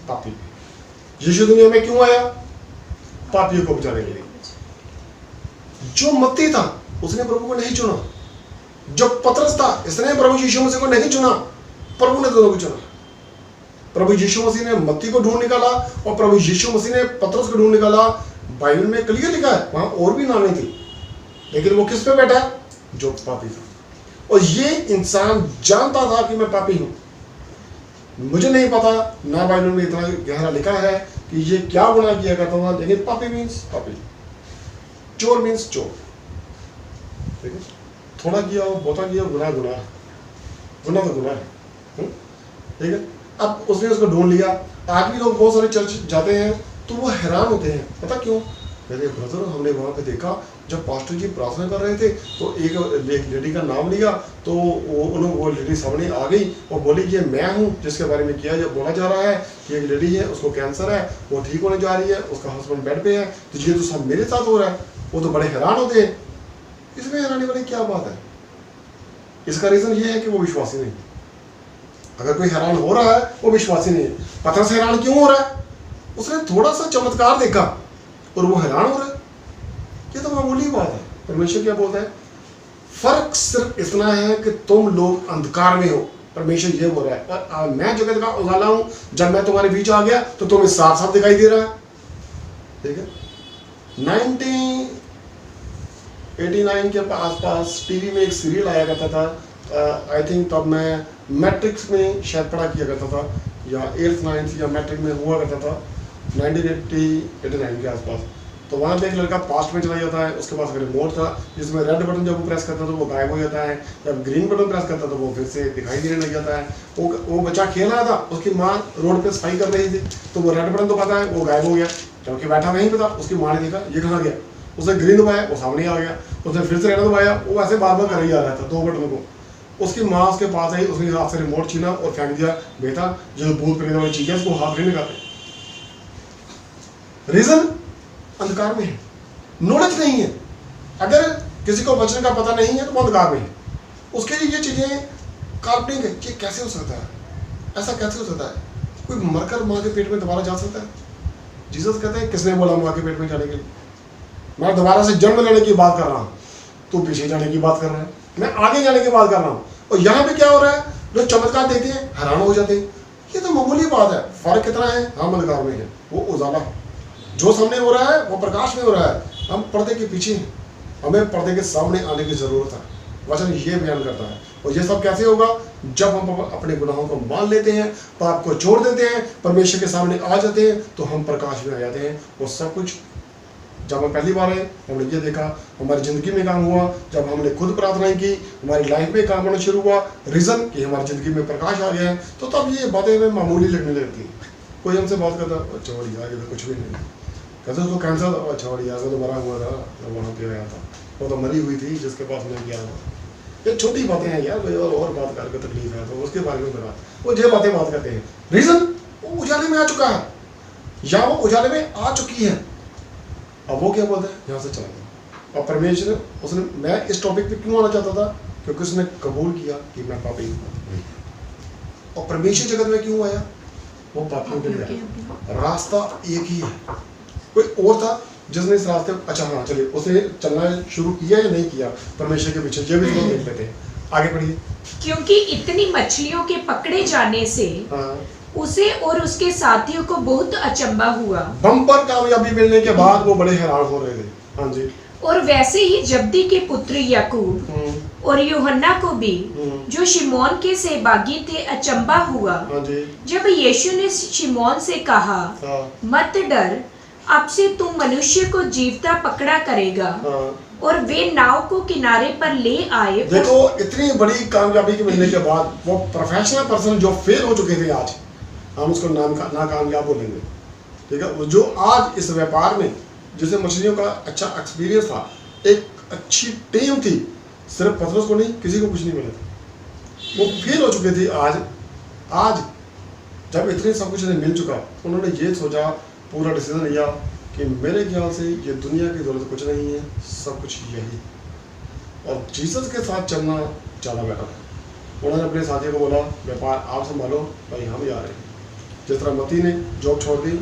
पापी। यीशु दुनिया में क्यों आया? पापियों को बचाने के लिए। जो मत्ती था उसने प्रभु को नहीं चुना, जो पतरस था इसने प्रभु यीशु मसीह को नहीं चुना, प्रभु ने दोनों को चुना। प्रभु यीशु मसीह ने मत्ती को ढूंढ निकाला और प्रभु यीशु मसीह ने पतरस को ढूंढ निकाला। बाइबल में क्लियर लिखा है, वहां और भी नामें थी, लेकिन वो किस पे बैठा? जो पापी था। और ये इंसान जानता था कि मैं पापी हूं। मुझे नहीं पता, ना बाइबल में इतना गहरा लिखा है कि ये क्या गुनाह किया करता था, लेकिन पापी मीन्स पापी, चोर मीन्स चोर। ठीक है, थोड़ा किया हो, बहुता किया, गुनाह गुनाह, गुनाह तो गुनाह है। ठीक है, अब उसने उसको ढूंढ लिया। आज भी लोग बहुत सारे चर्च जाते हैं तो वो हैरान होते हैं, पता क्यों? मेरे ब्रदर, हमने वहाँ पे देखा जब पास्टर जी प्रार्थना कर रहे थे तो एक लेडी का नाम लिया, तो वो लेडी सामने आ गई और बोली ये मैं हूँ जिसके बारे में किया बोला जा रहा है कि एक लेडी है, उसको कैंसर है, वो ठीक होने जा रही है, उसका हस्बैंड बेड पे है, तो ये तो सब मेरे साथ हो रहा है। वो तो बड़े हैरान होते हैं। इसमें हैरानी वाली क्या बात है? इसका रीज़न ये है कि वो विश्वासी नहीं है। अगर कोई हैरान हो रहा है वो विश्वासी नहीं है। पतरस हैरान क्यों हो रहा है? उसने थोड़ा सा चमत्कार देखा और वो हैरान हो रहा है। ये तो मामूली बात है। परमेश्वर क्या बोलता है? फर्क सिर्फ इतना है कि तुम लोग अंधकार में हो, परमेश्वर ये बोल रहा है, और मैं जगत का उजाला हूं। जब मैं तुम्हारे बीच आ गया तो तुम्हें साफ साफ दिखाई दे रहा है। ठीक है, 1989 के आसपास टीवी में एक सीरियल आया करता था। आई थिंक तब मैं मैट्रिक्स में शायद पढ़ा किया करता था, या 8th 9th या मैट्रिक में हुआ करता था, 1989 के आसपास। तो वहाँ पे एक लड़का पास्ट में चला जाता है, उसके पास रिमोट था जिसमें रेड बटन जब वो प्रेस करता था वो गायब हो जाता है, जब ग्रीन बटन प्रेस करता था वो फिर से दिखाई देने लग जाता है। वो बच्चा खेल रहा था, उसकी माँ रोड पे सफाई कर रही थी, तो वो रेड बटन तो पता है वो गायब हो गया, क्योंकि बैठा नहीं पता। उसकी माँ ने देखा ये कहाँ गया, उसने ग्रीन दबाया, वो सामने आ गया, उसने फिर से रेड दबाया, वो ऐसे बार बार कर ही जा रहा था 2 बटन को। उसकी माँ उसके पास आई, उसने हाथ से रिमोट छीना और फेंक दिया। बेटा जो भूत प्रेत वाली चीज है उसको हाथ नहीं लगाते। रीजन अंधकार में है, नॉलेज नहीं है। अगर किसी को बचने का पता नहीं है तो वो अंधकार में है। उसके लिए ये चीजें काल्पनिक है। ये कैसे हो सकता है? ऐसा कैसे हो सकता है? कोई मरकर माँ के पेट में दोबारा जा सकता है? जीसस कहते हैं किसने बोला माँ के पेट में जाने के लिए? मैं दोबारा से जन्म लेने की बात कर रहा हूँ, तू पीछे जाने की बात कर रहा है, मैं आगे जाने की बात कर रहा हूँ। और यहाँ पे क्या हो रहा है? जो चमत्कार देखते हैं हैरान हो जाते हैं। ये तो मामूली बात है। फर्क कितना है? हम अंधकार में है, वो उजाला। जो सामने हो रहा है वो प्रकाश में हो रहा है, हम पर्दे के पीछे हैं, हमें पर्दे के सामने आने की जरूरत है। वचन ये बयान करता है। और ये सब कैसे होगा? जब हम अपने गुनाहों को मान लेते हैं, पाप को छोड़ देते हैं, परमेश्वर के सामने आ जाते हैं, तो हम प्रकाश में आ जाते हैं। वो सब कुछ जब हम पहली बार आए हमने ये देखा, हमारी ज़िंदगी में काम हुआ। जब हमने खुद प्रार्थनाएं की, हमारी लाइफ में काम होना शुरू हुआ, रीज़न कि हमारी ज़िंदगी में प्रकाश आ गया है, तो तब ये बातें हमें मामूली लगने लगती हैं। कोई हमसे बात करता, अच्छा बढ़िया, ये तो कुछ भी नहीं। कहते उसको कैंसर था, अच्छा बढ़िया, वो तो मरा हुआ था, जब वहाँ पे आया था, वो तो मरी हुई थी जिसके पास मैं गया था। ये छोटी बातें हैं यार, और बात करके तकलीफ है तो उसके बारे में बता, वो ये बातें बात करते हैं। रीज़न वो उजाले में आ चुका है, या वो उजाले में आ चुकी है। अब वो क्या बोलते हैं? यहाँ से चला गया। और परमेश्वर उसने, मैं इस टॉपिक पे क्यों आना चाहता था? क्योंकि उसने कबूल किया कि मैं पापी हूँ। और परमेश्वर जगत में क्यों आया? वो पापियों के लिए आया। रास्ता एक ही है। कोई और था जिसने इस रास्ते, अच्छा हाँ चलिए, उसने चलना शुरू किया या नहीं किया परमेश्वर के पीछे, ये भी तो देख लेते हैं। आगे बढ़िए। क्योंकि इतनी मछलियों के पकड़े जाने से उसे और उसके साथियों को बहुत अचंभा हुआ। बम्पर कामयाबी मिलने के बाद वो बड़े हैरान हो रहे थे। हाँ जी। और वैसे ही जब्दी के पुत्र याकूब और यूहन्ना को भी, जो शिमोन के सहभागी थे, अचंभा हुआ। हाँ जी। जब यीशु ने शिमोन से कहा, मत डर, अब से तू मनुष्य को जीवता पकड़ा करेगा। और वे नाव को किनारे पर ले आए। देखो इतनी बड़ी कामयाबी के मिलने के बाद वो प्रोफेशनल पर्सन जो फेल हो चुके थे, आज हम उसको नाकामयाब बोलेंगे, ठीक है, वो जो आज इस व्यापार में जिसे मछलियों का अच्छा एक्सपीरियंस था, एक अच्छी टीम थी, सिर्फ पतरस को नहीं किसी को कुछ नहीं मिला था, वो फेल हो चुके थे। आज जब इतने सब कुछ मिल चुका, उन्होंने ये सोचा, पूरा डिसीजन लिया कि मेरे ख्याल से ये दुनिया की जरूरत कुछ नहीं है, सब कुछ यही, और जीसस के साथ चलना ज़्यादा बेटर है। उन्होंने अपने साथियों को बोला, व्यापार आप संभालो भाई, हम जा रहे हैं। जिस तरह मती ने जॉब छोड़ दी,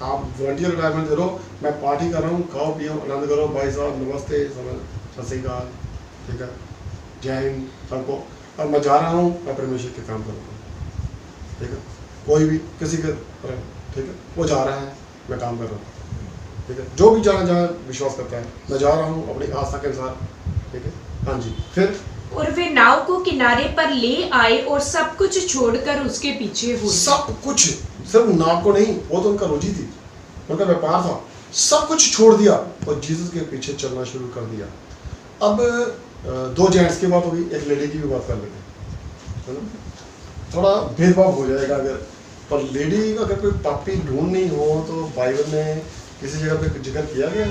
आप वॉलंटियर रिटायरमेंट दे लो, मैं पार्टी कर रहा हूँ, खाओ पियो आनंद करो, भाई साहब नमस्ते, सत श्री अकाल, ठीक है, जय हिंद सबको, और मैं जा रहा हूँ, मैं परमेश्वर के काम करूँगा, ठीक है, कोई भी किसी के, ठीक है, वो जा रहा है, मैं काम कर रहा हूँ, ठीक है, जो भी जहाँ जहाँ विश्वास करता है, मैं जा रहा हूँ अपनी आस्था के अनुसार, ठीक है। हाँ जी, फिर और वे नाव को किनारे पर ले आए और सब कुछ छोड़कर उसके पीछे हो। सब कुछ, सिर्फ नाव को नहीं, वो तो उनका रोजी थी, उनका व्यापार था, सब कुछ छोड़ दिया और जीसस के पीछे चलना शुरू कर दिया। अब दो जेंट्स की बात होगी, एक लेडी की भी बात कर लेते हैं, है ना, थोड़ा भेदभाव हो जाएगा अगर, पर लेडी अगर कोई पापी ढूंढनी हो तो बाइबल में किसी जगह पे जिक्र किया गया,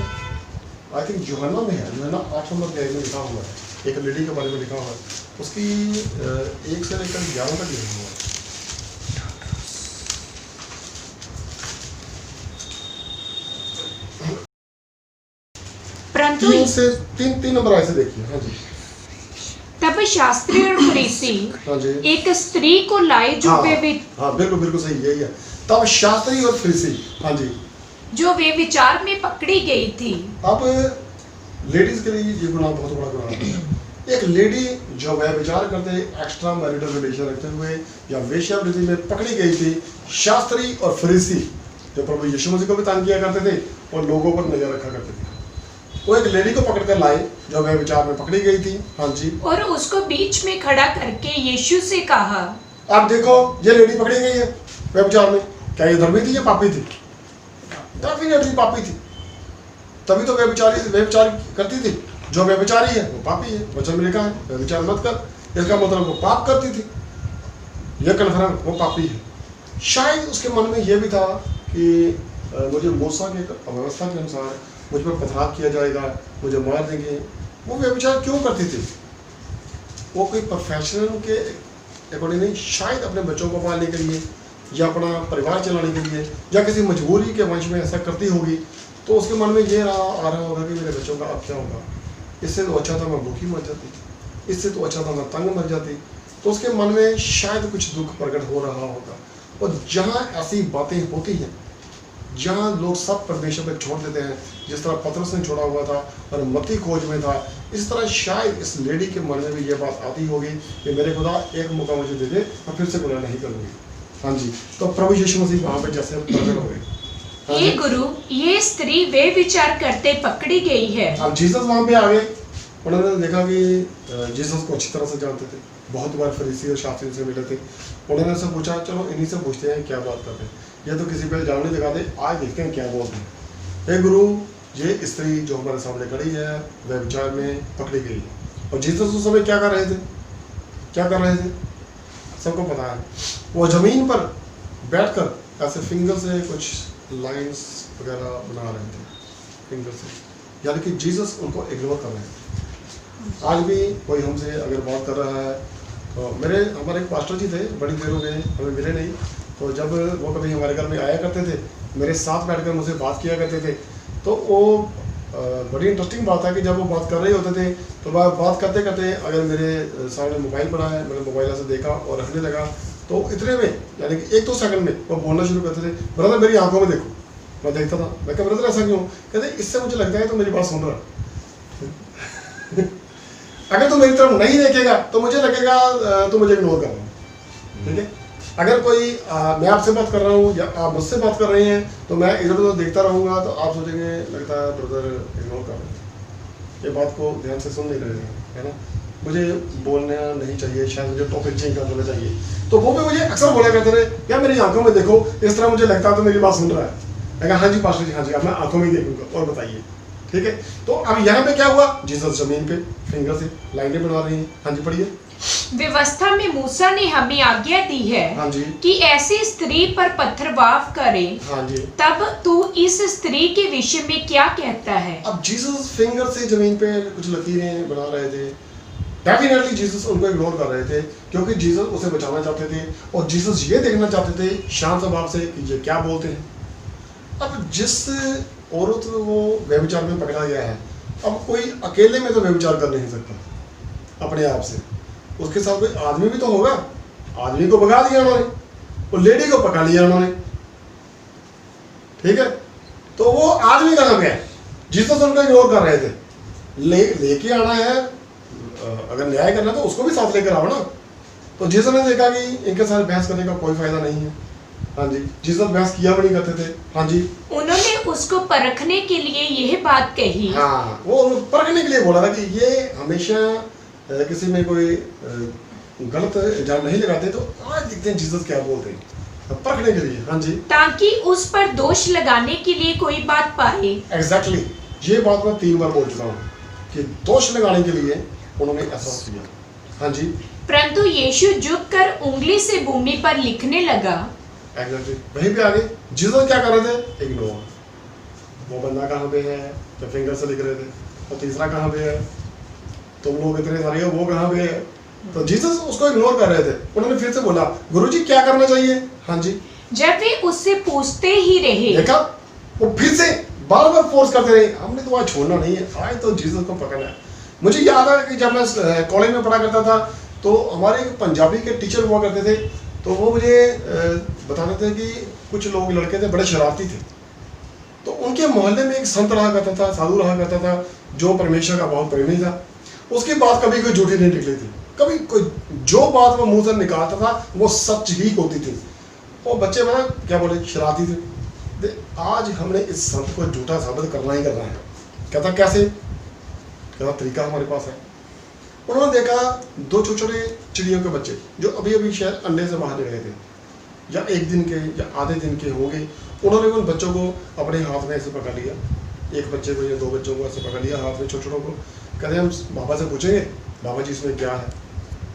आई थिंक यूहन्ना में है, यूहन्ना 8 नंबर अध्याय में लिखा हुआ है, एक लेडी के बारे में लिखा हुआ है, उसकी 1 से लेकर 11 तक लिखा हुआ है। परंतु 3 नंबर ऐसे देखिए। हाँ जी, तब शास्त्री और फरीसी हाँ जी, एक स्त्री को लाए जो हाँ बिल्कुल बिल्कुल सही, यही है। तब शास्त्री और फरीसी, हाँ जी, जो वे विचार में पकड़ी गई थी। अब लेडीज के लिए ये गुनाह बहुत बड़ा गुनाह है। एक लेडी जो वह विचार करते एक्स्ट्रा मैरिटल रिलेशन रखते हुए या वेश्यावृत्ति में पकड़ी गई थी, शास्त्री और फरीसी जो प्रभु यीशु मसीह को भी तंग किया करते थे और लोगों पर नजर रखा करते थे, वो एक लेडी को पकड़ कर लाए जो वह विचार में पकड़ी गई थी। हाँ जी, और उसको बीच में खड़ा करके यीशु से कहा, आप देखो ये लेडी पकड़ी गई है वह विचार में, क्या ये धर्मी थी या पापी थी? डेफिनेटली पापी थी, तभी तो व्यभिचार करती थी। जो व्यभिचारी है वो पापी है, वचन में लिखा है व्यभिचार मत कर, इसका मतलब वो पाप करती थी, यह कन्फर्म वो पापी है। शायद उसके मन में यह भी था कि मुझे मूसा के व्यवस्था के अनुसार मुझ पर पथराव किया जाएगा, मुझे मार देंगे। वो व्यभिचार क्यों करती थी? वो कोई प्रोफेशनल के अकॉर्डिंग नहीं, शायद अपने बच्चों को पालने के लिए या अपना परिवार चलाने के लिए या किसी मजबूरी के वंश में ऐसा करती होगी, तो उसके मन में ये आ रहा होगा कि मेरे बच्चों का अब क्या होगा, इससे तो अच्छा था मैं भूखी मर जाती, इससे तो अच्छा था मैं तंग मर जाती। तो उसके मन में शायद कुछ दुख प्रकट हो रहा होगा। और जहाँ ऐसी बातें होती हैं, जहाँ लोग सब परमेश्वर पर छोड़ देते हैं, जिस तरह पतरस ने छोड़ा हुआ था और मत्ती खोज में था, इस तरह शायद इस लेडी के मन में भी ये बात आती होगी कि मेरे खुदा एक मौका मुझे दे दे, मैं फिर से गुनाह नहीं करूँगी। हाँ जी, तो प्रभु यीशु मसीह वहाँ पे जैसे प्रकट हो गए। ये गुरु, ये स्त्री वे विचार करते पकड़ी गई है। अब जीसस वहाँ पे आ गए, उन्होंने देखा कि जीसस को अच्छी तरह से जानते थे, बहुत बार फरीसी और शास्त्री से मिले थे। उन्होंने से पूछा, चलो इन्हीं से पूछते हैं क्या बात करते हैं, ये तो किसी पे इल्जाम नहीं दिखाते, आज देखते हैं क्या बोलते हैं। हे गुरु, ये स्त्री जो हमारे सामने खड़ी है वह विचार में पकड़ी गई है। और जीसस उस समय क्या कर रहे थे? क्या कर रहे थे सबको पता है। वो जमीन पर बैठकर ऐसे फिंगर से कुछ लाइंस वगैरह बना रहे थे फिंगर से, यानी कि जीसस उनको इग्नोर कर रहे थे। आज भी कोई हमसे अगर बात कर रहा है, तो हमारे एक पास्टर जी थे, बड़ी देर हो गए हमें मिले नहीं, तो जब वो कभी हमारे घर में आया करते थे, मेरे साथ बैठकर मुझसे बात किया करते थे, तो वो बड़ी इंटरेस्टिंग बात है कि जब वो बात कर रहे होते थे तो बात करते करते अगर मेरे सामने मोबाइल पड़ा है, मैंने मोबाइल से देखा और रखने लगा, तो इतने में यानी कि 1-2 सेकंड में वो बोलना शुरू करते थे, ब्रदर मेरी आंखों में देखो। मैं देखता था, मैं कहा ब्रदर ऐसा क्यों? कहते इससे मुझे लगता है तो मेरी बात सुन रहा अगर तो मेरी तरफ नहीं देखेगा तो मुझे लगेगा तो मुझे इग्नोर कर रहा हूँ। ठीक है, अगर कोई मैं आपसे बात कर रहा हूँ या आप मुझसे बात कर रहे हैं तो मैं इधर उधर देखता रहूँगा, तो आप सोचेंगे लगता है ब्रदर इग्नोर कर रहे हैं, ये बात को ध्यान से सुन नहीं रहे हैं, है ना, मुझे बोलना नहीं चाहिए, शायद मुझे टॉपिक चेंज कर देना चाहिए। तो वो भी मुझे अक्सर बोला करते थे, क्या मेरी आंखों में देखो, इस तरह मुझे लगता है तो मेरी बात सुन रहा है। मैं कहा हाँ जी पास्टर जी, हाँ जी, अब मैं आंखों में ही देखूंगा और बताइए। ठीक है, तो अब यहाँ पे क्या हुआ, जीसस जमीन पे फिंगर से लाइनें बना रही हैं। हाँ जी पढ़िए। व्यवस्था में मूसा ने हमें आज्ञा दी है हाँ जी। कि ऐसी स्त्री पर पत्थरवाह करें। हाँ जी। तब तू इस स्त्री के विषय में क्या कहता है? अब जीसस फिंगर से जमीन पे कुछ लकीरें बना रहे थे। डेफिनेटली जीसस उनको इग्नोर कर रहे थे, क्योंकि जीसस उसे बचाना चाहते थे और जीसस ये देखना चाहते थे शांत स्वभाव से कि ये क्या बोलते हैं। अब जिस औरत वो व्यभिचार में पकड़ा गया है, अब कोई अकेले में तो व्यभिचार कर नहीं सकता अपने आप से, उसके साथ कोई आदमी भी तो होगा। आदमी को भगा दिया उन्होंने और लेडी को पकड़ लिया उन्होंने, ठीक है, तो वो आदमी कहाँ गया? जीसस उनको इग्नोर कर रहे थे। लेके आना है, अगर न्याय करना है तो उसको भी साथ लेकर आओ ना। तो जीसस ने देखा कि इनके साथ बहस करने का कोई फायदा नहीं है। हाँ जी, जीसस बहस किया भी नहीं करते थे। हाँ जी, उन्होंने उसको परखने के लिए यह बात कही। हाँ, वो परखने के लिए बोला था कि ये हमेशा किसी में कोई गलत इल्जाम नहीं लगाते, तो आज देखते हैं जीसस क्या बोलते हैं, परखने के लिए। हाँ जी, ताकि उस पर दोष लगाने के लिए कोई बात पाए। एग्जैक्टली, ये बात मैं 3 बार बोल चुका हूँ कि दोष लगाने के लिए उन्होंने ऐसा किया। हाँ जी, परंतु यीशु झुककर उंगली से भूमि पर लिखने लगा। एग्जैक्टली, वहीं पे आगे जीसस क्या कर रहे थे? इग्नोर। वो बंदा कहाँ पे है जो फिंगर से लिख रहे थे, और तीसरा कहाँ पे है, तुम लोग इतने सारे हो, वो कहाँ पे है? तो जीसस उसको इग्नोर कर रहे थे। उन्होंने फिर से बोला, गुरुजी क्या करना चाहिए? हाँ जी, जब वे उससे पूछते ही रहे, देखा वो फिर से बार बार फोर्स करते रहे, हमने तो आज छोड़ना नहीं है, आज तो जीसस को पकड़ना है। मुझे याद है कि जब मैं कॉलेज में पढ़ा करता था, तो हमारे एक पंजाबी के टीचर हुआ करते थे, तो वो मुझे बताते थे कि कुछ लोग लड़के थे बड़े शरारती थे, तो उनके मोहल्ले में एक संत रहा करता था, साधु रहा करता था, जो परमेश्वर का बहुत प्रेमी था। उसकी बात कभी कोई झूठी नहीं निकली थी, कभी कोई जो बात वो मुंह से निकालता था वो सच ही होती थी। वो बच्चे बड़ा क्या बोले, शरारती थे। आज हमने इस संत को झूठा साबित करना ही करना है। कहता कैसे? कहता तरीका हमारे पास है। उन्होंने देखा 2 छोटे छोटे चिड़ियों के बच्चे जो अभी अभी शायद अंडे से बाहर निकले थे, या 1 दिन के या आधे दिन के होंगे। उन्होंने उन बच्चों को अपने हाथ में ऐसे पकड़ लिया, एक बच्चे को या 2 बच्चों को ऐसे पकड़ लिया हाथ में, छोटे छोटों को। कहते हम बाबा से पूछेंगे, बाबा जी इसमें क्या है?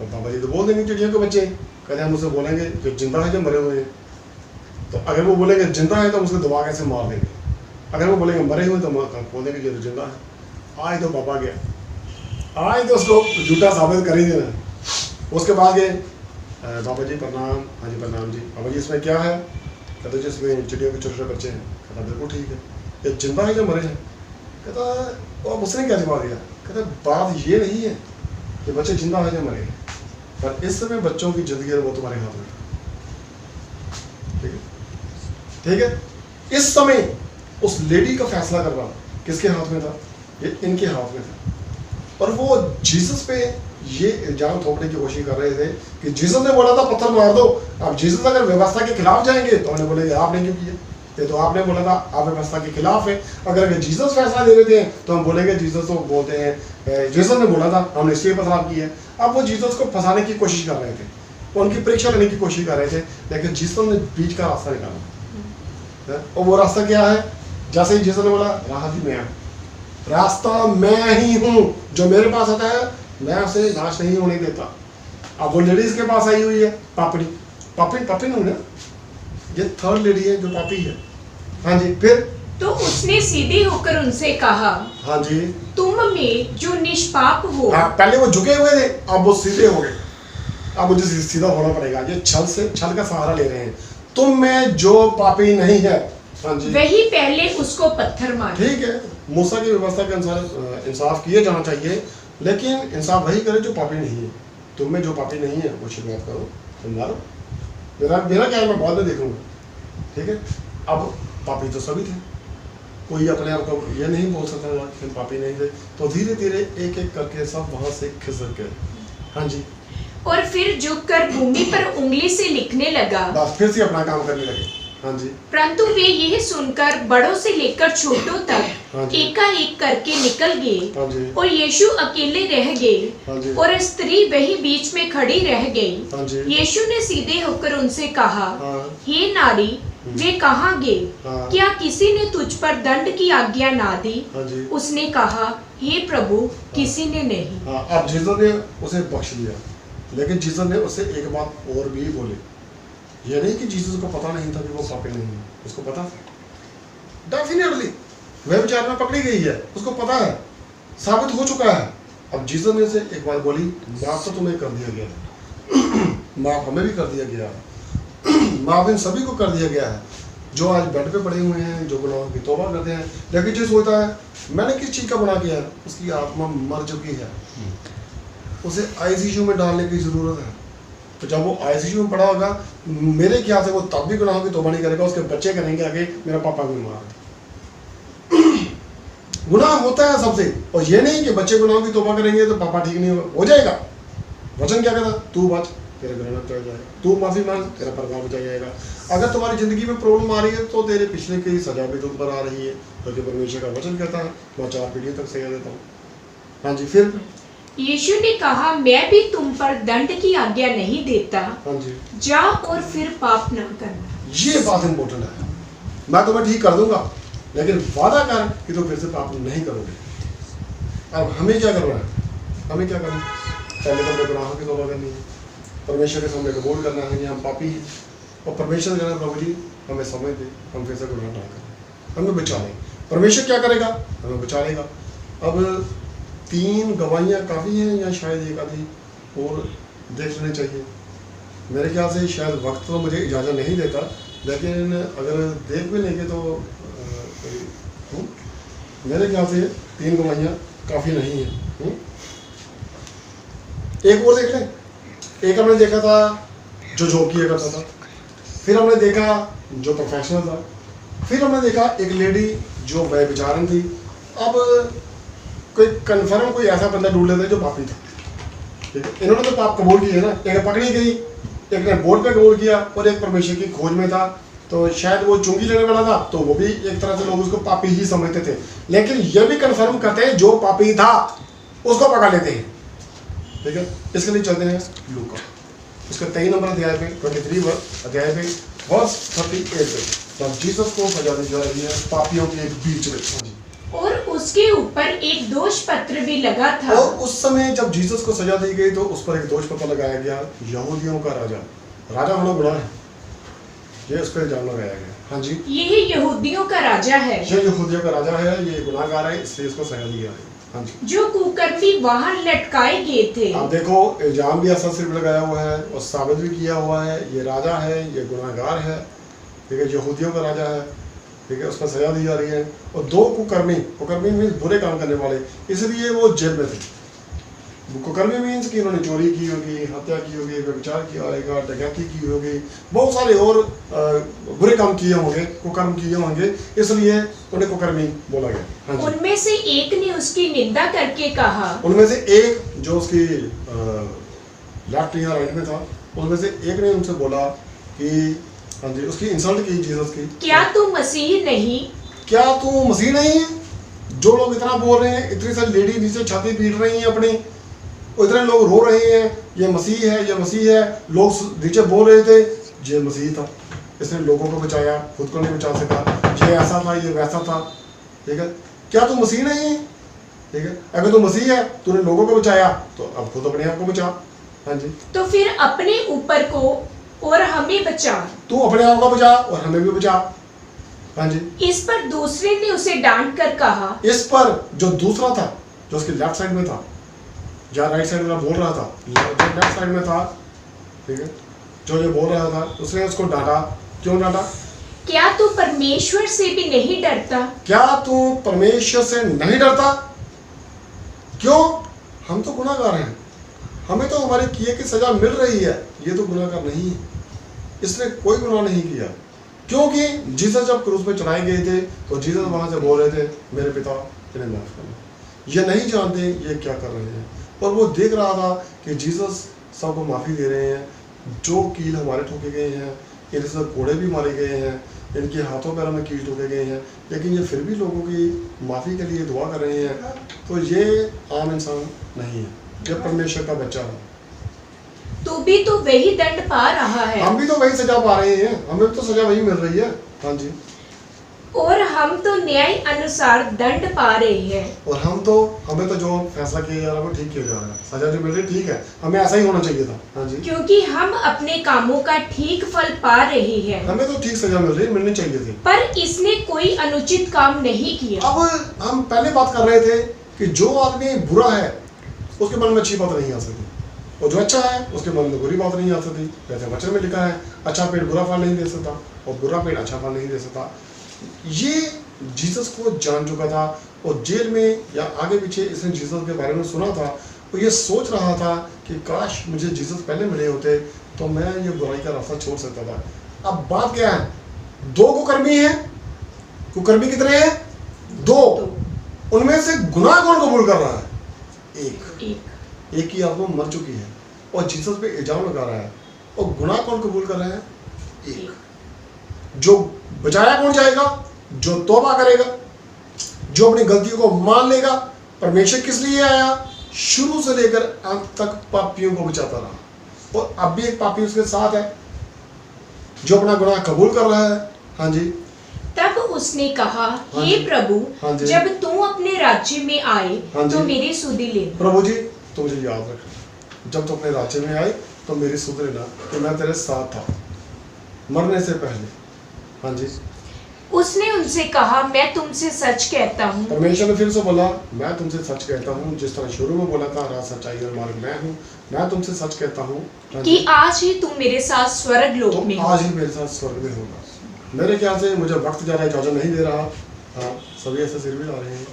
और बाबा जी तो बोल देंगे चिड़ियों के बच्चे। कहते हम उससे बोलेंगे जो जिंदा है, जो मरे हुए हैं। तो अगर वो बोलेंगे जिंदा है तो हम उसको दबा कैसे मार देंगे, अगर वो बोलेंगे मरे हुए तो बोल देंगे ये तो जिंदा है। आज तो बाबा गया, आज तो उसको झूठा साबित कर ही देना। उसके बाद गए, बाबा जी प्रणाम। हाँ जी प्रणाम जी। बाबा जी इसमें क्या है? कहते जी इसमें चिड़ियों के छोटे छोटे बच्चे हैं। कहता बिल्कुल ठीक है, ये जिंदा है जो मरे हैं? कहता अब उसने क्या जवाब दिया? कहता बात ये नहीं है कि बच्चे जिंदा है जो मरे हैं, पर इस समय बच्चों की जिंदगी है वो तुम्हारे हाथ में। ठीक है, ठीक है। इस समय उस लेडी का फैसला करना किसके हाथ में था? ये इनके हाथ में था। और वो जीसस पे ये इल्जाम थोपने की कोशिश कर रहे थे कि जीसस ने बोला था पत्थर मार दो। अब जीसस अगर व्यवस्था के खिलाफ जाएंगे तो उन्हें बोलेंगे आपने क्यों किया, ये तो आपने बोला था, आप व्यवस्था के खिलाफ है। अगर जीसस फैसला दे देते हैं तो हम बोलेंगे जीसस तो बोलते हैं जीसस ने बोला था, हमने इसलिए पथराव की है। अब वो जीसस को फंसाने की कोशिश कर रहे थे, उनकी परीक्षा लेने की कोशिश कर रहे थे, लेकिन जीसस ने बीच का रास्ता निकाला। और वो रास्ता क्या है? जैसे ही जीसस ने बोला राह भी मैं, रास्ता मैं ही हूँ, जो मेरे पास आता है मैं उसे नाश नहीं होने देता। अब वो लेडीज के पास आई हुई है, पापड़ी पापी पापी नहीं ना, ये थर्ड लेडी है जो पापी है। हाँ जी, फिर तो उसने सीधे होकर उनसे कहा, हाँ जी, तुम में जो निष्पाप हो। हाँ, पहले वो झुके हुए थे, अब वो सीधे हो गए। अब मुझे सीधा होना पड़ेगा, ये छल का सहारा ले रहे हैं। तुम में जो पापी नहीं है, हाँ जी, वही पहले उसको पत्थर मार। ठीक है, मूसा की व्यवस्था के अनुसार इंसाफ किए जाना चाहिए, लेकिन इंसाफ वही करे जो पापी नहीं है। तुम में जो पापी नहीं है वो शुरुआत करो, तुम मारो। मेरा क्या है, मैं बाद में देखूंगा। ठीक है, अब पापी तो सभी थे, कोई अपने आप को ये नहीं बोल सकता कि हम पापी नहीं थे। तो धीरे धीरे एक एक करके सब वहां से खिसक गए। हाँ जी, और फिर झुककर भूमि पर उंगली से लिखने लगा। बस फिर से अपना काम करने लगे। हाँ जी, परंतु वे यह सुनकर बड़ों से लेकर छोटों हाँ तक जी, एकाएक करके निकल गए। हाँ जी, और यीशु अकेले रह गए, हाँ जी, और स्त्री वही बीच में खड़ी रह गई। हाँ जी, यीशु ने सीधे होकर उनसे कहा, हाँ, हे नारी, वे कहाँ गए? हाँ। क्या किसी ने तुझ पर दंड की आज्ञा ना दी? हाँ जी। उसने कहा, हे प्रभु, किसी ने नहीं। हाँ, अब जीसस ने उसे बख्श दिया, लेकिन जीसस ने उसे एक बात और भी बोली। ये नहीं कि जीसस को पता नहीं था कि वो पापी नहीं है, उसको पता था डेफिनेटली। वह विचार में पकड़ी गई है, उसको पता है, साबित हो चुका है। अब जीसस ने से एक बात बोली, माफ तो तुम्हें कर दिया गया है, माफ हमें भी कर दिया गया है, माफ इन सभी को कर दिया गया है जो आज बेड पे पड़े हुए हैं, जो गुनाहों की तौबा करते हैं। लेकिन जो सोचता है मैंने किस चीज़ का गुनाह किया है, उसकी आत्मा मर चुकी है, उसे आईसीयू में डालने की ज़रूरत है। तो जब वो आईसीयू में पड़ा होगा, मेरे ख्याल से वो तब भी गुनाहों की तौबा नहीं करेगा, उसके बच्चे करेंगे आगे, मेरा पापा बीमार है। गुनाह होता है सबसे, और ये नहीं कि बच्चे गुनाहों की तौबा करेंगे तो पापा ठीक नहीं हो जाएगा। वचन क्या कहता, तू बच तेरे घर में चल जाएगा, तू माफी मांग तेरा परिवार बचा जाएगा। अगर तुम्हारी जिंदगी में प्रॉब्लम आ रही है तो तेरे पिछले की सजा भी तुम पर आ रही है, क्योंकि परमेश्वर का वचन कहता है, मैं 4 पीढ़ियों तक सजा देता हूँ। हाँ जी, फिर यीशु ने कहा, मैं भी तुम पर दंड की आज्ञा नहीं देता, हाँ जी, जाओ और फिर पाप न करना। ये बात इंपॉर्टेंट है। मैं तुम्हें ठीक कर दूंगा, लेकिन वादा कर कि तुम फिर से पाप नहीं करोगे। अब हमें क्या करना है, हमें क्या करना है? पहले तो अपने गुनाहों की तौबा करनी है, परमेश्वर के सामने कबूल करना है कि हम पापी हैं, और परमेश्वर कहना, प्रभु जी हमें समझ दे, हम फिर से गुनाह ना करें, हमें बचा लें। परमेश्वर क्या करेगा, हमें बचा लेगा। अब 3 गवाहियाँ काफ़ी हैं, या शायद एक आधी और देख लेने चाहिए। मेरे ख्याल से शायद वक्त तो मुझे इजाज़त नहीं देता, लेकिन अगर देख भी लेंगे तो मेरे ख्याल से 3 गवाहियाँ काफ़ी नहीं हैं। एक और देख लें। एक हमने देखा था जो जॉब किया करता था, फिर हमने देखा जो प्रोफेशनल था, फिर हमने देखा एक लेडी जो व्यभिचारिणी थी। अब कोई कन्फर्म कोई ऐसा बंदा ढूंढ लेते जो पापी था, ठीक है। इन्होंने तो पाप कबूल किए ना, एक पकड़ी गई, एक ने बोर्ड पे कबूल किया, और एक परमेश्वर की खोज में था। तो शायद वो चुंगी लेने वाला था, तो वो भी एक तरह से लोग उसको पापी ही समझते थे। लेकिन ये भी कन्फर्म करते हैं जो पापी था उसको पकड़ लेते हैं, ठीक है। इसके लिए चलते हैं लूका, इसका 23 नंबर अध्याय पे 23 अध्याय पे वर्स 38 पे, जब जीसस को सजा दी जा रही है पापियों के बीच में। और उसके ऊपर एक दोष पत्र भी लगा था। और उस समय जब जीसस को सजा दी गई तो उस पर एक दोष पत्र लगाया गया, यहूदियों का राजा। राजा होना गुनाह है, ये उस पर इल्जाम लगाया गया। हाँ जी, ये यहूदियों का राजा है, ये यहूदियों का राजा है, ये गुनाहगार है, इसलिए इसको सजा दी गई है। हाँ जी, जो कुकर्मी वहां लटकाए गए थे। आप देखो, इल्जाम भी ऐसा सिर्फ लगाया हुआ है और साबित भी किया हुआ है, ये राजा है, ये गुनाहगार है, ठीक है, यहूदियों का राजा है, ठीक है, उसका सजा दी जा रही है। और 2 कुकर्मी मीन्स बुरे काम करने वाले, इसलिए वो जेल में थे। कुकर्मी मीन्स कि उन्होंने चोरी की होगी, हत्या की होगी, व्यभिचार किया होगा, डकैती की होगी, बहुत सारे और बुरे काम किए होंगे, कुकर्म किए होंगे, इसलिए उन्हें कुकर्मी बोला गया। हाँ जी, उनमें से एक ने उसकी निंदा करके कहा, उनमें से एक जो उसकी लेफ्ट या राइट में था, उनमें से एक ने उनसे बोला कि हाँ जी, उसकी इंसल्ट की जीसस की, क्या तू मसीह नहीं? क्या तू मसीह नहीं है? जो लोग इतना बोल रहे हैं, इतनी सारी लेडी नीचे छाती पीट रही हैं अपनी, इतने लोग रो रहे हैं, ये मसीह है, ये मसीह है, लोग नीचे बोल रहे थे ये मसीह था, इसने लोगों को बचाया, खुद को नहीं बचा सका, ये ऐसा था, ये वैसा था, ठीक है। क्या तू मसीह नहीं है? ठीक है, अगर तू मसीह है, तूने लोगों को बचाया, तो अब खुद अपने आप को बचा। हाँ जी, तो फिर अपने ऊपर को और हमें बचा। तू अपने आप को बचा और हमें भी बचा। हाँ जी, इस पर दूसरे ने उसे डांट कर कहा, इस पर जो दूसरा था, जो उसकी लेफ्ट साइड में था, जहाँ राइट साइड में बोल रहा था, जो लेफ्ट साइड में था, ठीक है, जो ये बोल रहा था, उसने उसको डांटा। क्यों डांटा? क्या तू परमेश्वर से भी नहीं डरता? क्या तू परमेश्वर से नहीं डरता? क्यों? हम तो गुनाहगार हैं, हमें तो हमारे किए की सजा मिल रही है, ये तो गुनाहगार नहीं है, इसने कोई गुनाह नहीं किया। क्योंकि जीसस जब क्रूस पे चढ़ाए गए थे तो जीसस वहां से बोल रहे थे, मेरे पिता इन्हें माफ करना। ये नहीं जानते ये क्या कर रहे हैं, और वो देख रहा था कि जीसस सबको माफ़ी दे रहे हैं। जो कील हमारे ठोके गए हैं, इनसे कोड़े भी मारे गए हैं, इनके हाथों पैरों में कील ठोके गए हैं, लेकिन ये फिर भी लोगों की माफ़ी के लिए दुआ कर रहे हैं। तो ये आम इंसान नहीं है, ये परमेश्वर का बच्चा है। तू भी तो वही दंड पा रहा है हम भी तो वही सजा पा रहे हैं, हमें भी तो सजा वही मिल रही है। हाँ जी। और हम तो न्याय अनुसार दंड पा रहे हैं। और हमें तो जो फैसला किया जा रहा है वो ठीक किया जा रहा है, सजा जो मिल रही है ठीक है, हमें ऐसा ही होना चाहिए था। हाँ जी। क्योंकि हम अपने कामों का ठीक फल पा रहे हैं। हमें तो ठीक सजा मिल रही है, मिलनी चाहिए थी। पर इसने कोई अनुचित काम नहीं किया। अब हम पहले बात कर रहे थे कि जो आदमी बुरा है उसके मन में अच्छी बात नहीं आ सकती, और जो अच्छा है उसके मन में बुरी बात नहीं आ सकती। जैसे वचन में लिखा है, अच्छा पेड़ बुरा फल नहीं दे सकता और बुरा पेड़ अच्छा फल नहीं दे सकता। ये जीसस को जान चुका था, और जेल में या आगे पीछे इसने जीसस के बारे में सुना था, तो ये सोच रहा था कि काश मुझे जीसस पहले मिले होते तो मैं ये बुराई का रास्ता छोड़ सकता था। अब बात क्या है, दो कुकर्मी हैं। कुकर्मी कितने हैं? दो। उनमें से गुनाह कौन कबूल कर रहा है? एक ही आत्मा मर चुकी है और जीसस पे इल्जाम लगा रहा है, और गुनाह कौन कबूल कर रहा है? एक। जो बचाया कौन जाएगा? जो तौबा करेगा, जो अपनी गलतियों को मान लेगा। परमेश्वर किस लिए आया? शुरू से लेकर अंत तक पापियों को बचाता रहा, और अब भी एक पापी उसके साथ है जो अपना गुनाह कबूल कर रहा है। हाँ जी। तब उसने कहा, हाँ हे जी। प्रभु, हाँ जी। जब तू अपने राज्य में आए हाँ तो जी। मेरी सुधि ले। प्रभु जी तो मुझे याद रखना, जब तू अपने राज्य में आए तो मेरी सुध लेना कि मैं तेरे साथ था मरने से पहले। हाँ जी। उसने उनसे कहा, मैं तुमसे सच कहता हूँ। परमेश्वर ने फिर से बोला, मैं तुमसे सच कहता हूँ, जिस तरह शुरू में बोला था, राह सच्चाई और मार्ग मैं हूँ, मैं तुमसे सच कहता हूँ कि आज ही तुम मेरे साथ स्वर्ग लोक में हो। आज ही मेरे साथ स्वर्ग में होगा। मेरे ख्याल से मुझे वक्त ज़्यादा इजाज़त नहीं दे रहा। हाँ, सभी ऐसे सिर भी आ रहे हैं।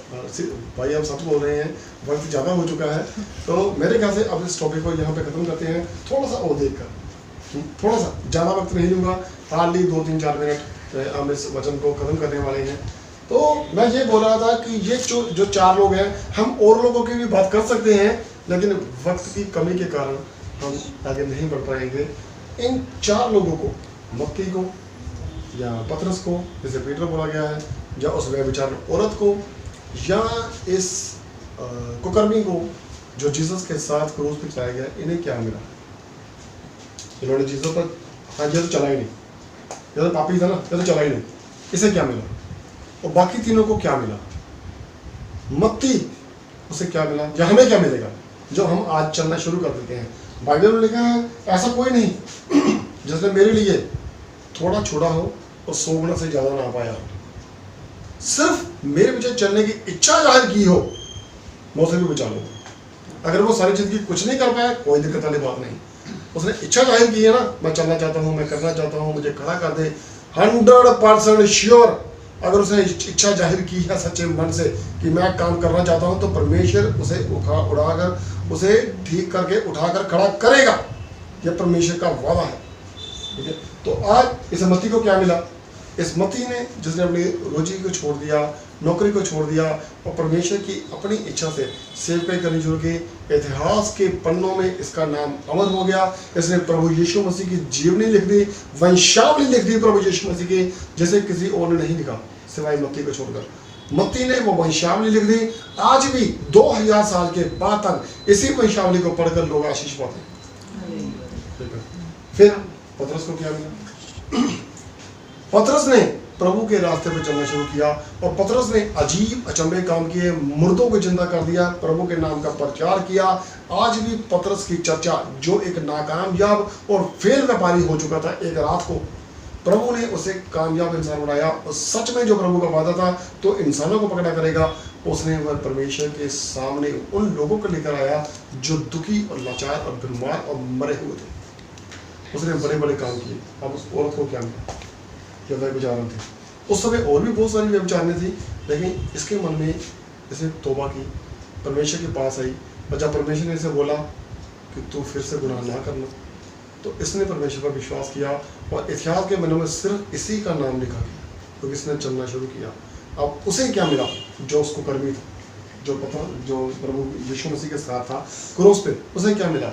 भाई आप सच बोल रहे हैं, वक्त ज़्यादा हो चुका है, तो मेरे ख्याल से अब इस टॉपिक को यहाँ पे ख़त्म करते हैं। थोड़ा सा और देख कर, थोड़ा सा ज़्यादा वक्त नहीं लूँगा, हार्डली 2-3-4 मिनट हम इस वचन को ख़त्म करने वाले हैं। तो मैं ये बोल रहा था कि ये जो 4 लोग हैं, हम और लोगों की भी बात कर सकते हैं, लेकिन वक्त की कमी के कारण हम आगे नहीं बढ़ पाएंगे। इन 4 लोगों को, मत्ती को या पतरस को जैसे पीटर बोला गया है, या उस व्यभिचारी औरत को, या इस कुकर्मी को जो जीसस के साथ क्रूस पे चलाया गया, इन्हें क्या मिला? इन्होंने जीसस पर हाँ ये तो चला ही नहीं, ये तो पापी था ना, ये तो चला ही नहीं, इसे क्या मिला? और बाकी तीनों को क्या मिला? मत्ती, उसे क्या मिला या हमें क्या मिलेगा जो हम आज चलना शुरू कर देते हैं? बाइबल में लिखा है, ऐसा कोई नहीं जिसने मेरे लिए थोड़ा छोड़ा हो और 100 गुना से ज़्यादा ना पाया हो। सिर्फ मेरे पीछे चलने की इच्छा जाहिर की हो, मैं उसे भी बचा लूँगा। अगर वो सारी चीज़ की कुछ नहीं कर पाया, कोई दिक्कत वाली बात नहीं। उसने इच्छा जाहिर की है ना, मैं चलना चाहता हूँ, मैं करना चाहता हूँ, मुझे खड़ा कर दे, 100% श्योर। अगर उसने इच्छा जाहिर की है सच्चे मन से कि मैं काम करना चाहता हूँ, तो परमेश्वर उसे उड़ाकर, उसे ठीक करके उठाकर खड़ा करेगा। यह परमेश्वर का वादा है। ठीक है, तो आज इस मत्ती को क्या मिला? इस मत्ती ने, जिसने अपनी रोजी को छोड़ दिया, नौकरी को छोड़ दिया और परमेश्वर की अपनी इच्छा से सेवकाई करनी शुरू की, इतिहास के पन्नों में इसका नाम अमर हो गया। इसने प्रभु यीशु मसीह की जीवनी लिख दी, वंशावली लिख दी प्रभु यीशु मसीह की, जैसे किसी और ने नहीं लिखा सिवाय मत्ती को छोड़कर। मत्ती ने वो वंशावली लिख दी। आज भी 2000 साल के बाद तक इसी वंशावली को पढ़कर लोग आशीष पाते हैं। फिर पतरस को क्या मिला? पतरस ने प्रभु के रास्ते पर चलना शुरू किया, और पतरस ने अजीब अचंभे काम किए, मुर्दों को जिंदा कर दिया, प्रभु के नाम का प्रचार किया। आज भी पतरस की चर्चा, जो एक नाकामयाब और फेल व्यापारी हो चुका था, एक रात को प्रभु ने उसे कामयाब इंसान बनाया, और सच में जो प्रभु का वादा था तो इंसानों को पकड़ा करेगा, उसने वह परमेश्वर के सामने उन लोगों को लेकर आया जो दुखी और लाचार और बीमार और मरे हुए थे। उसने बड़े बड़े काम किए। अब उस औरत को क्या मिला? जो व्यभिचारण थे, उस समय और भी बहुत सारी व्यभिचारणी थी, लेकिन इसके मन में इसने तौबा की, परमेश्वर के पास आई, और जब परमेश्वर ने इसे बोला कि तू फिर से गुनाह ना करना, तो इसने परमेश्वर पर विश्वास किया, और इतिहास के मनों में सिर्फ इसी का नाम लिखा गया, तो इसने चलना शुरू किया। अब उसे क्या मिला? जो उसको कर्मी था, जो प्रभु यीशु मसीह के साथ था क्रूस पे, उसे क्या मिला?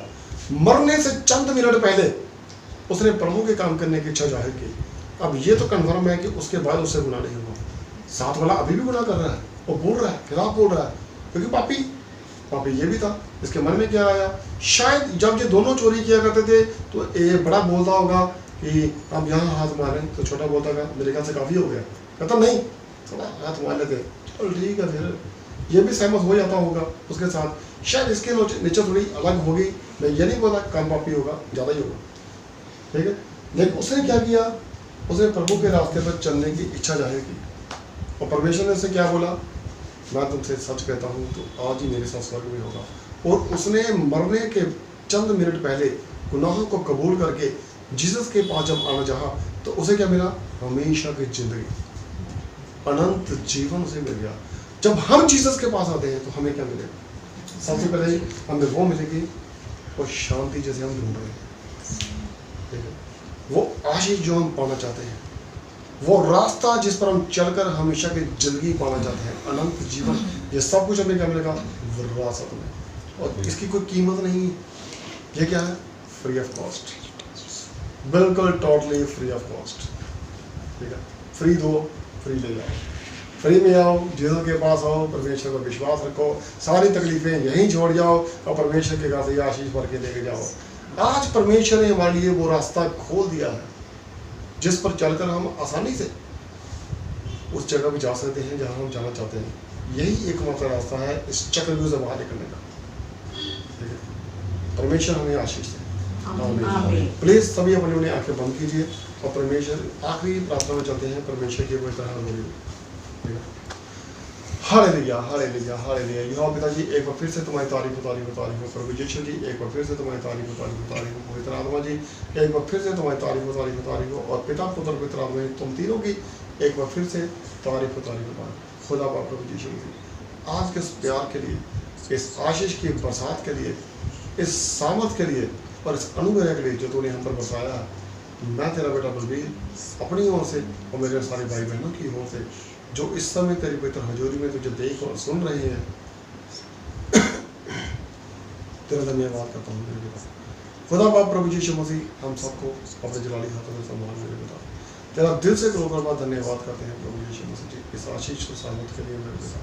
मरने से चंद मिनट पहले उसने प्रभु के काम करने की इच्छा जाहिर की। अब ये तो कन्फर्म है कि उसके बाद उससे गुनाह नहीं हुआ। साथ वाला अभी भी गुनाह कर रहा है और बोल रहा है, खिलाफ बोल रहा है, क्योंकि पापी ये भी था, इसके मन में क्या आया, शायद जब ये दोनों चोरी किया करते थे तो ये बड़ा बोलता होगा कि हम यहाँ हाथ मारें, तो छोटा बोलता होगा मेरे ख्याल से काफ़ी हो गया, कहता नहीं थोड़ा हाथ मार लेते, चलो ठीक है, फिर ये भी सहमत हो जाता होगा उसके साथ। शायद इसके नीचे थोड़ी अलग होगी, मैं ये नहीं बोला कम पापी होगा, ज़्यादा ही होगा, ठीक है। लेकिन उसने क्या किया, उसने प्रभु के रास्ते पर चलने की इच्छा जाहिर की, और परमेश्वर ने उसे क्या बोला, मैं तुमसे सच कहता हूँ तो आज ही मेरे साथ स्वर्ग में होगा। और उसने मरने के चंद मिनट पहले गुनाहों को कबूल करके जीसस के पास जब आना चाहा तो उसे क्या मिला, हमेशा की जिंदगी, अनंत जीवन उसे मिल गया। जब हम जीसस के पास आते हैं तो हमें क्या मिलेगा, सबसे पहले हमें वो मिलेगी वो शांति जैसे हम ढूंढ रहे हैं, ठीक है, वो आशीष जो हम पाना चाहते हैं, वो रास्ता जिस पर हम चलकर हमेशा की जिंदगी पाना चाहते हैं, अनंत जीवन, ये सब कुछ हमें क्या मिलेगा, विरासत में, और इसकी कोई कीमत नहीं। ये क्या है, फ्री ऑफ कॉस्ट, बिल्कुल टोटली फ्री ऑफ कॉस्ट, ठीक है। फ्री दो, फ्री ले जाओ, फ्री में आओ, जीसस के पास आओ, परमेश्वर पर विश्वास रखो, सारी तकलीफें यहीं छोड़ जाओ और परमेश्वर के घर से आशीष भर के लेके जाओ। आज परमेश्वर ने हमारे लिए वो रास्ता खोल दिया है जिस पर चलकर हम आसानी से उस जगह भी जा सकते हैं जहां हम जाना चाहते हैं। यही एकमात्र रास्ता है इस चक्रव्यूह से बाहर निकलने का, ठीक है। परमेश्वर हमें आशीष दे। आमीन। प्लीज सभी अपनी अपनी आंखें बंद कीजिए और परमेश्वर आखिरी प्रार्थना में चलते हैं, परमेश्वर की कोई तरह बोलिए, ठीक है। Hallelujah, hallelujah, hallelujah. यहोवा पिताजी एक बार फिर से तुम्हारी तारीफ हो, प्रभु यीशु जी एक बार फिर से तुम्हारी तारीफ हो, पवित्र आत्मा जी एक बार फिर से तुम्हारी तारीफ हो, और पिता पुत्र पवित्र आत्मा तुम तीनों की एक बार फिर से तारीफ हो। खुदा बाप प्रभु यीशु जी आज के इस प्यार के लिए, इस आशीष की बरसात के लिए, इस सामर्थ के लिए और इस अनुग्रह के लिए जो तूने हम पर बरसाया है, मैं तेरा बेटा बलबीर अपनी ओर से और मेरे सारे भाई बहनों की ओर से जो इस समय तेरी पवित्र हजूरी में तुझे देख और सुन रहे हैं, तेरा धन्यवाद करता हूँ मेरे पिता। खुदा बाप प्रभु यीशु मसीह हम सबको अपने जलाली हाथों में संभाल मेरे पिता। तेरा दिल से करोड़ बार धन्यवाद करते हैं प्रभु यीशु मसीह जी इस आशीष और सामर्थ के लिए मेरे पिता।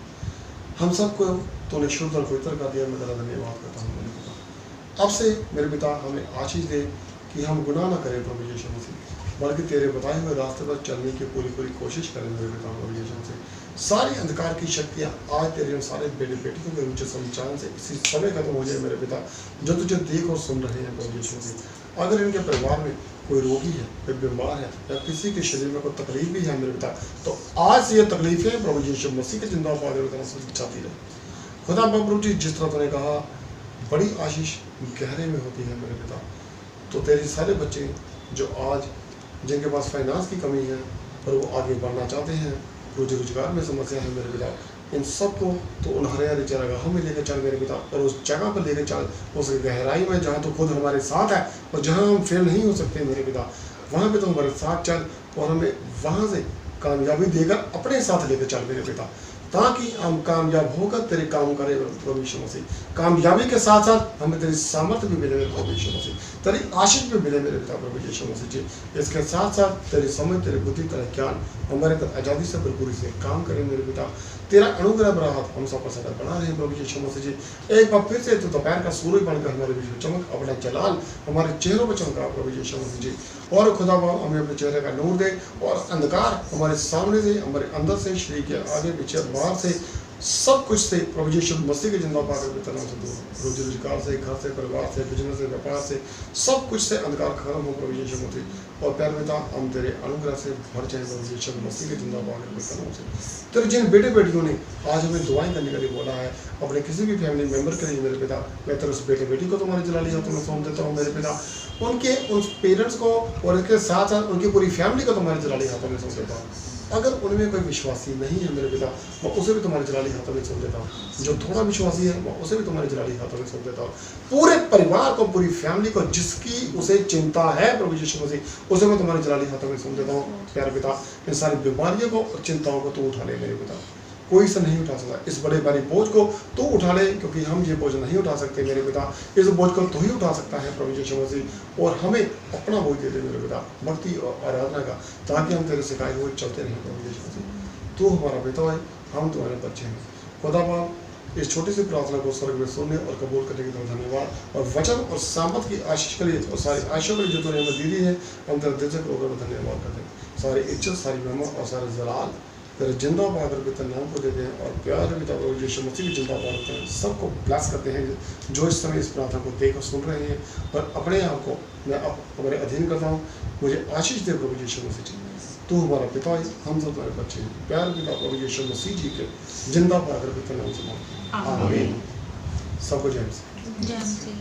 हम सबको तूने शुद्ध और पवित्र कर दिया, मैं तेरा धन्यवाद करता हूँ मेरे पिता। अब से मेरे पिता हमें आशीष दे कि हम गुनाह ना करें प्रभु यीशु मसीह, बल्कि तेरे बताए हुए रास्ते पर चलने की पूरी कोशिश करें मेरे पिता प्रभु यीशु मसीह। सारी अंधकार की शक्तियाँ आज तेरे उन सारे बेटे बेटियों के ऊंचे संचालन से इसी समय खत्म हो जाए मेरे पिता, जो तुझे देख और सुन रहे हैं प्रभु यीशु मसीह। अगर इनके परिवार में कोई रोगी है, कोई बीमार है, या किसी के शरीर में कोई तकलीफ भी है मेरे पिता, तो आज से ये तकलीफें प्रभु यीशु मसीह के जिंदा पाने की तरफ से जाती रहे। खुदा प्रभु जी जिस तरह तूने कहा बड़ी आशीष गहरे में होती है मेरे पिता, तो तेरे सारे बच्चे जो आज जिनके पास फाइनेंस की कमी है और वो आगे बढ़ना चाहते हैं, रोजी रोजगार में समस्या है मेरे पिता, इन सबको तो उन हरे चरागाहों में लेकर चल मेरे पिता, और उस जगह पर लेकर चल, उस गहराई में जहाँ तो खुद हमारे साथ है और जहाँ हम फेल नहीं हो सकते मेरे पिता, वहाँ पे तो हमारे साथ चल और हमें वहाँ से कामयाबी देकर अपने साथ लेकर चल मेरे पिता, ताकि हम कामयाब होकर तेरे काम करें प्रभु यीशु मसीह। कामयाबी के साथ साथ हमें तेरी सामर्थ्य भी मिले प्रभु यीशु मसीह, तेरी आशीष भी मिले मेरे पिता प्रभु यीशु मसीह जी। इसके साथ साथ तेरी समझ, तेरी बुद्धि, तेरा ज्ञान हमारे पर आज़ादी से भरपूरी से काम करें मेरे पिता। तेरा अनुग्रह बड़ा हाथ हम सब पर सदा बना रहे प्रभु यीशु मसीह जी। एक बार फिर से तो दोपहर का सूर्य बनकर हमारे बीच में चमक, अपना जलाल हमारे चेहरों पर चमका प्रभु यीशु मसीह जी। और खुदा बाप हमें अपने चेहरे का नूर दे और अंधकार हमारे सामने से, हमारे अंदर से, शरीर के आगे पीछे बाहर से, सब कुछ से प्रभु यीशु मसीह के जिंदा पाकर के तरह से दूर, रोजी रोजगार से, घर से, परिवार से, बिजनेस से, व्यापार से, सब कुछ से अंधकार खत्म हो प्रभु यीशु मसीह। और प्यार पिता हम तेरे अनुग्रह से भर जाए प्रभु यीशु मसीह के जिंदा पाकर के तरह से। तेरे जिन बेटे बेटियों ने आज हमें दुआएं करने के लिए बोला है, अपने किसी भी फैमिली मेम्बर के लिए मेरे पिता, मैं तेरे उस बेटे बेटी को तुम्हारे जलाली हाथों में सौंप देता हूँ मेरे पिता, उनके उन पेरेंट्स को और इसके साथ साथ उनकी पूरी फैमिली को तुम्हारे जलाली हाथों में सौंप देता हूँ। अगर उनमें कोई विश्वासी नहीं है मेरे पिता, मैं उसे भी तुम्हारे जलाली हाथों में सौंप देता हूँ। जो थोड़ा विश्वासी है मैं उसे भी तुम्हारे जलाली हाथों में सौंप देता हूँ। पूरे परिवार को, पूरी फैमिली को, जिसकी उसे चिंता है प्रभु यीशु मसीह, उसे मैं तुम्हारे जलाली हाथों में सौंप देता हूँ प्यारे पिता। इन सारी बीमारियों को और चिंताओं को तू उठा ले मेरे पिता, कोई से नहीं उठा सकता। इस बड़े भारी बोझ को तू उठा ले, क्योंकि हम ये बोझ नहीं उठा सकते मेरे पिता। इस बोझ को तू ही उठा सकता है प्रभु यीशु मसीह, और हमें अपना बोझ दे दे मेरे पिता, भक्ति और आराधना का, ताकि हम तेरे सिखाए हुए चलते रहें प्रभु यीशु मसीह। तू हमारा पिता है, हम तुम्हारे बच्चे हैं। खुदा बाप इस छोटी सी प्रार्थना को स्वर्ग में सुनने और कबूल करने के लिए धन्यवाद, और वचन और सामत की आशीष के लिए और सारी आशीषों के लिए जो तूने हमें दी दी है, हम तेरे दिल से प्रोग्राम में धन्यवाद करते हैं। सारी इज्जत, सारी महिमा और सारे जलाल तेरे जिंदा बहादुर पिता नाम को देते हैं, और प्यारे पिता प्रभु यीशु मसीह की जिंदा बहादुर करते हैं। सबको ब्लेस करते हैं जो इस समय इस प्रार्थना को देख और सुन रहे हैं, और अपने आप को मैं अब हमारे अधीन करता हूँ। मुझे आशीष दे प्रभु यीशु मसीह जी, तू हमारा पिता है, हम सब तुम्हारे बच्चे हैं। प्यारे पिता प्रभु यीशु मसीह जी के जिंदा बहादुर पिता नाम से मांगते हैं, आमीन। सबको जय मसीह। जय मसीह।